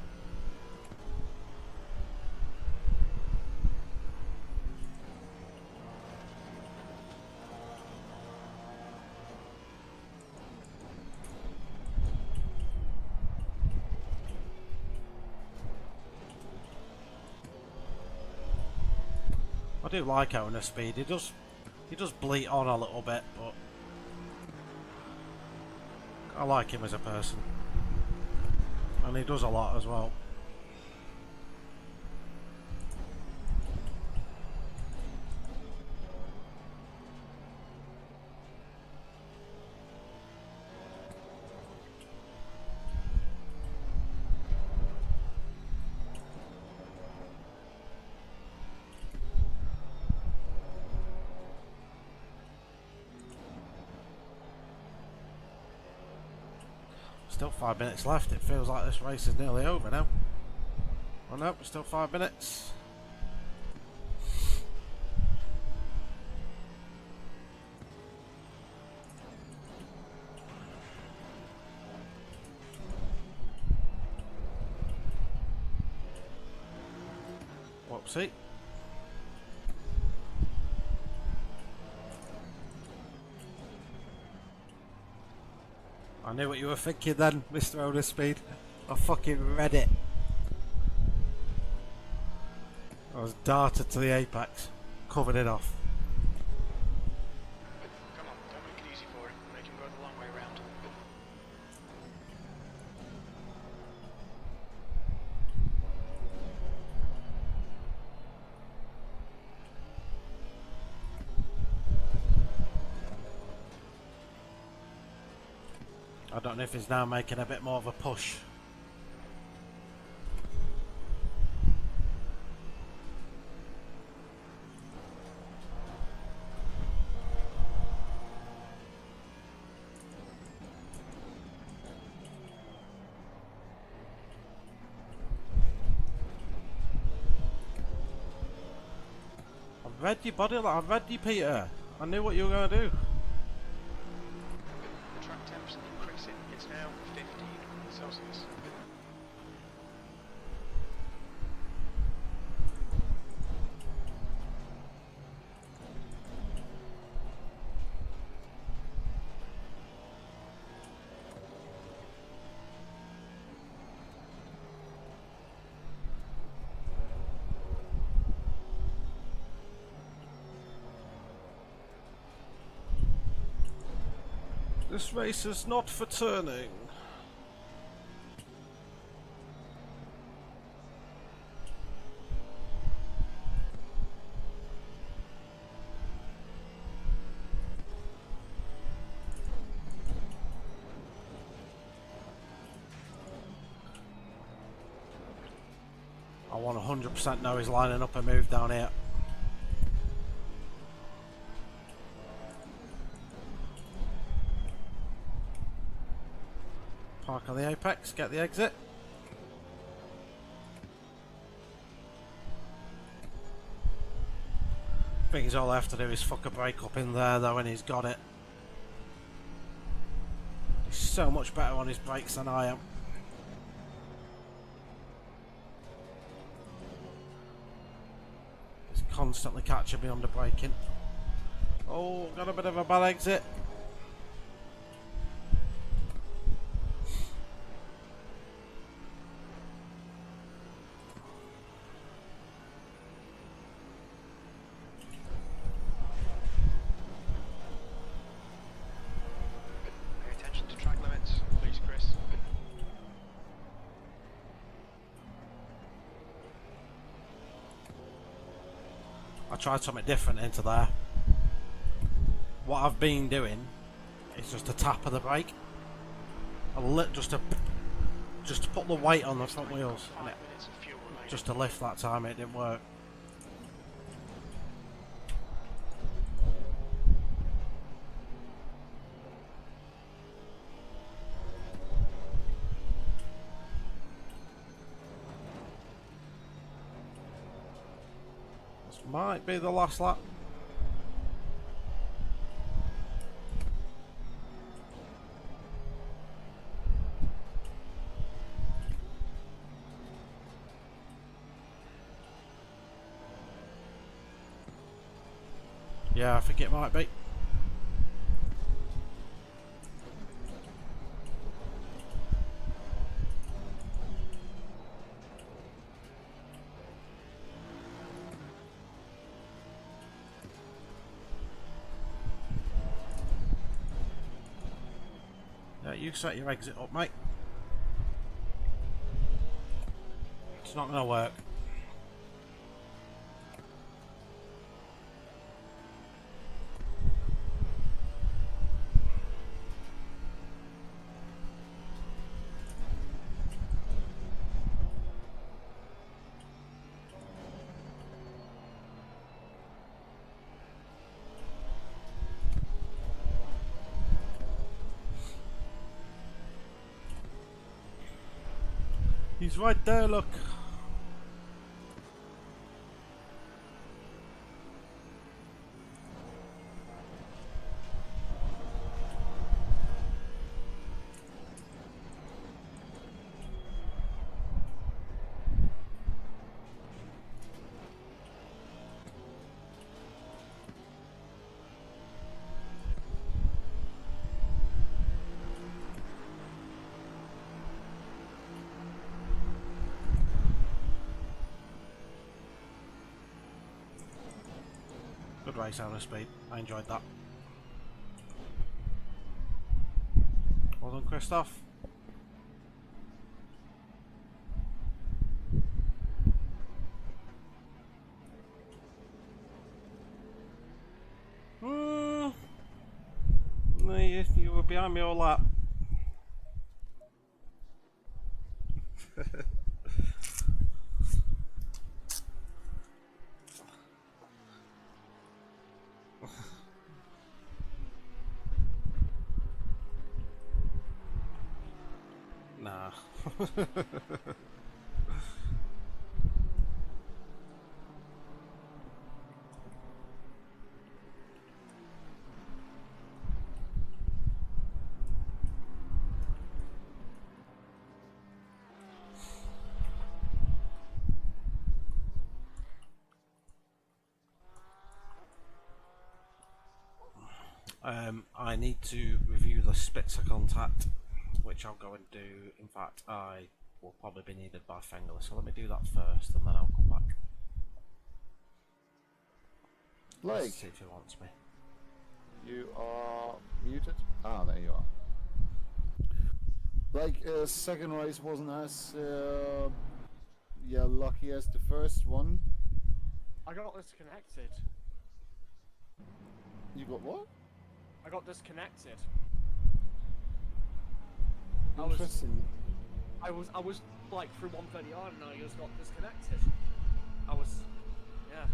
I do like owner speed. He does bleat on a little bit, but I like him as a person. And he does a lot as well. Still 5 minutes left. It feels like this race is nearly over now. Oh no, still 5 minutes. Whoopsie. I knew what you were thinking then, Mr. Owner Speed. I fucking read it. I was darted to the apex, covered it off. Come on, don't make it easy for him. Make him go the long way round. I don't know if he's now making a bit more of a push. I've read your body, I've read you, Peter. I knew what you were going to do. The track temps increasing. It's now 15 Celsius. This race is not for turning. I want 100% know he's lining up a move down here. Park on the apex, get the exit. Thing is, all I have to do is fuck a brake up in there though, and he's got it. He's so much better on his brakes than I am. He's constantly catching me under braking. Oh, got a bit of a bad exit. Pay attention to track limits, please, Chris. I tried something different into there. What I've been doing is just a tap of the brake. Just to put the weight on the front wheels, and it, Minutes of fuel remaining. just to lift that time. It didn't work. This might be the last lap. Yeah, I think it might be. Yeah, you set your exit up, mate. It's not going to work. He's right there, look. Good race out of speed. I enjoyed that. Well done, Christoph. No, you were behind me all lap. Nah. I need to review the Spitzer contact, which I'll go and do. In fact, I will probably be needed by Fengler, so let me do that first and then I'll come back. Blake, Let's see if he wants me. you are muted. Ah, there you are. Blake, second race wasn't as lucky as the first one. I got disconnected. You got what? I got disconnected. Interesting. I was like through 130 on and I just got disconnected. Yeah.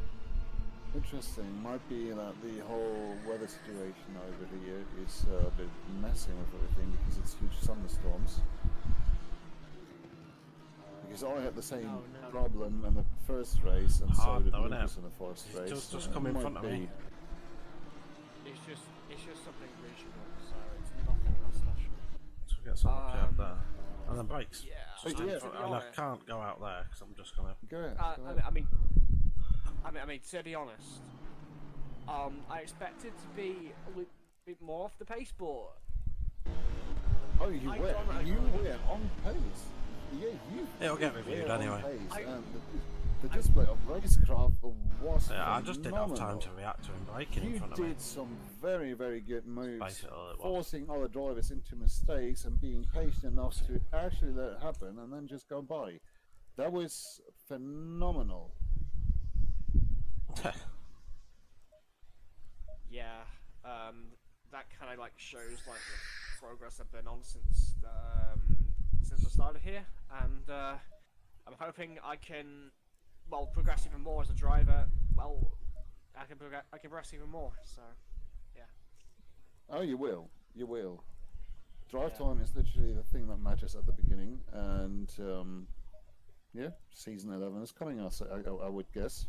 Interesting. Might be that the whole weather situation over here is a bit messing with everything because it's huge thunderstorms. Because I had the same No. problem in the first race, and so Hard did though, Lucas innit? in the first He's race. just come in Might front of me. It's just something regional, so it's nothing that special. So we get some curb there. And then brakes. Yeah, Just yeah. in to front- be and I honest, can't go out there because I'm just gonna. Go ahead. I go mean, ahead. I mean, to be honest, I expected to be a little bit more off the pace, but Oh, you I were. don't You agree. were on pace. Yeah, you. It'll get were reviewed on anyway. pace, and the display of racecraft was Yeah, I just didn't have time phenomenal. to react to him braking in You front of me. did some very, very good moves, basically all it was. forcing other drivers into mistakes and being patient enough to actually let it happen and then just go by. That was phenomenal. yeah, that kind of like shows like the progress I've been on since I started here, and I'm hoping I can, well, progress even more as a driver. Well, I can progress even more. So, yeah. Oh, you will. You will. Drive Yeah. time is literally the thing that matters at the beginning, and yeah, season 11 is coming. I would guess.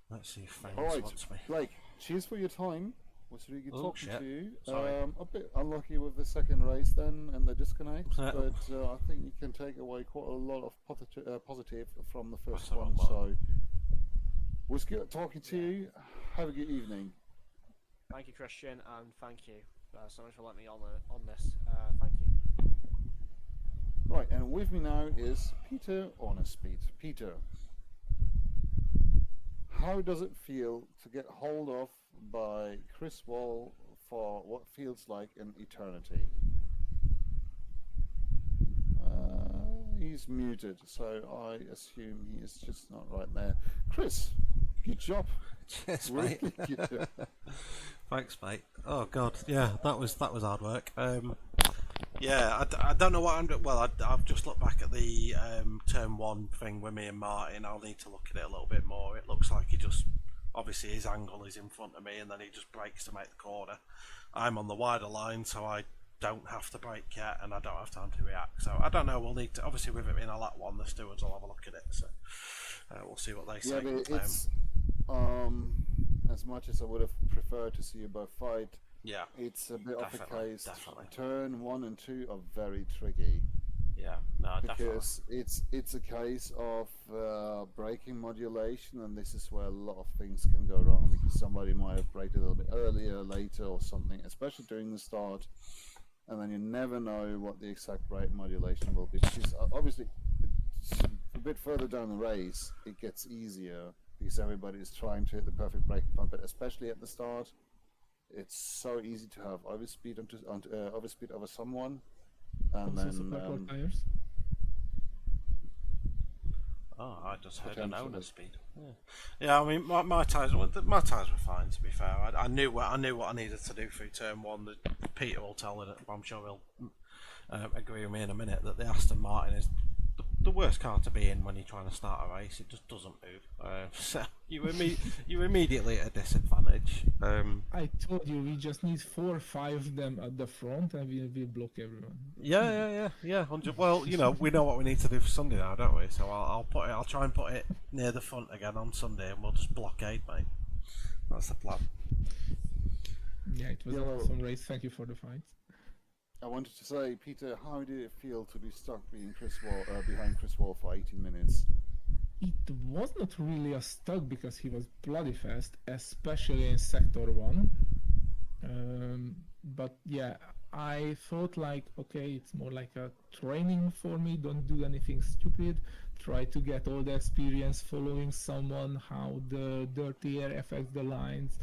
Let's see if Frames All right, wants me. Blake. Cheers for your time. Was really good Oh, talking shit. to you. Sorry. A bit unlucky with the second race then and the disconnect, Yeah. but I think you can take away quite a lot of positive from the first That's a one. lot. So, was good talking to you. Have a good evening. Thank you, Christian, and thank you so much for letting me on this. Thank you. Right, and with me now is Peter Ornespeed. Peter, how does it feel to get hold of by Chris Wall for what feels like an eternity? He's muted, so I assume he is just not right there. Chris, good job. Cheers, Really mate. good job. Thanks, mate. Oh god, yeah, that was hard work. Yeah, I don't know what I'm doing. Well, I've just looked back at the turn one thing with me and Martin. I'll need to look at it a little bit more. It looks like he just, obviously his angle is in front of me, and then he just brakes to make the corner. I'm on the wider line, so I don't have to brake yet, and I don't have time to react. So I don't know. We'll need to, obviously with it being a lap one, the stewards will have a look at it. So we'll see what they say. Yeah, but it's as much as I would have preferred to see you both fight. Yeah, It's a bit of a Definitely, case. definitely. Turn 1 and 2 are very tricky yeah, no, definitely. because it's a case of braking modulation, and this is where a lot of things can go wrong because somebody might have braked a little bit earlier, later, or something, especially during the start, and then you never know what the exact brake modulation will be. Because obviously, it's a bit further down the race, it gets easier because everybody is trying to hit the perfect braking point, but especially at the start. It's so easy to have overspeed overspeed over someone, and Also support then tires. Oh, I just heard an Potentially. owner speed. Yeah, I mean, my tires were fine. To be fair, I knew what I needed to do through turn one. Peter will tell it. I'm sure he'll agree with me in a minute that the Aston Martin is the worst car to be in when you're trying to start a race. It just doesn't move. So you're immediately at a disadvantage. I told you we just need 4 or 5 of them at the front, and we'll block everyone. Yeah. 100. Well, you know, we know what we need to do for Sunday now, don't we? So I'll try and put it near the front again on Sunday, and we'll just blockade, mate. That's the plan. Yeah, it was an Yellow. awesome race. Thank you for the fight. I wanted to say, Peter, how did it feel to be stuck behind Chris Wall for 18 minutes? It was not really a stuck because he was bloody fast, especially in sector 1. But yeah, I thought like, okay, it's more like a training for me. Don't do anything stupid. Try to get all the experience following someone, how the dirty air affects the lines,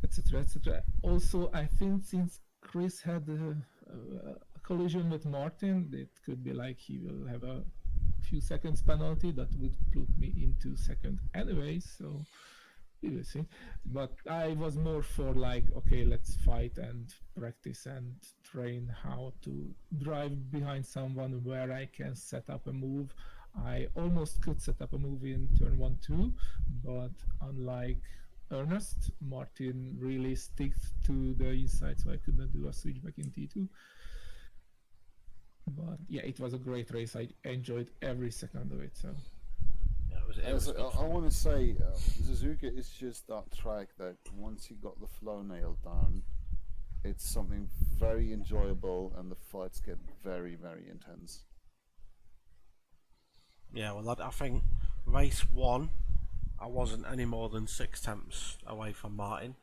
etc., etc. Also, I think since Chris had a collision with Martin, it could be like he will have a few seconds penalty that would put me into second anyway, so we will see. But I was more for like, okay, let's fight and practice and train how to drive behind someone where I can set up a move. I almost could set up a move in turn 1 too, but unlike Ernest, Martin really sticks to the inside, so I could not do a switchback in T2. But yeah, it was a great race. I enjoyed every second of it. So Yeah, it was good I fun. want to say, Suzuka is just that track that once you got the flow nailed down, it's something very enjoyable, and the fights get very, very intense. Yeah, well, I think race 1, I wasn't any more than 6 tenths away from Martin.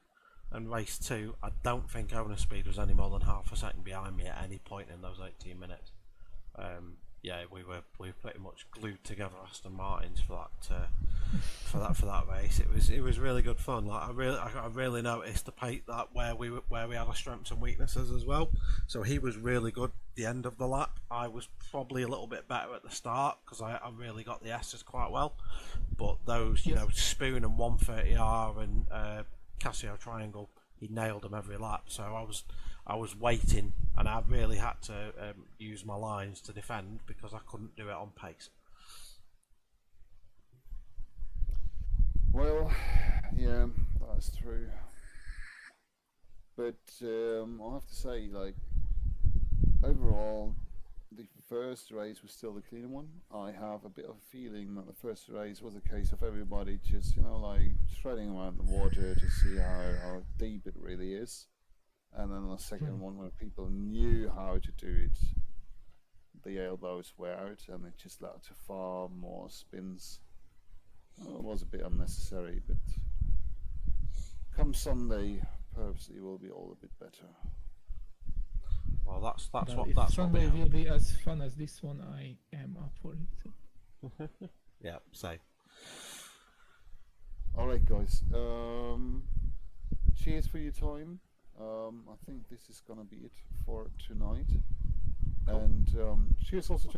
And race 2, I don't think owner speed was any more than half a second behind me at any point in those 18 minutes. Yeah, we were pretty much glued together, Aston Martins, for that race. It was really good fun. Like I really noticed that where we had our strengths and weaknesses as well. So he was really good the end of the lap. I was probably a little bit better at the start because I really got the S's quite well. But those, you Yes. know, Spoon and 130R and Casio Triangle, he nailed them every lap. So I was waiting, and I really had to use my lines to defend because I couldn't do it on pace. Well, yeah, that's true. But I have to say, like, overall, the first race was still the cleaner one. I have a bit of a feeling that the first race was a case of everybody just, you know, like treading around the water to see how deep it really is. And then the second one, where people knew how to do it, the elbows were out, and it just led to far more spins. Well, it was a bit unnecessary, but come Sunday, perhaps it will be all a bit better. Well, that's but what if that's what we Sunday have. will be as fun as this one, I am up for it. So. Yeah, same. All right, guys. Cheers for your time. I think this is gonna be it for tonight. Cool. And cheers also to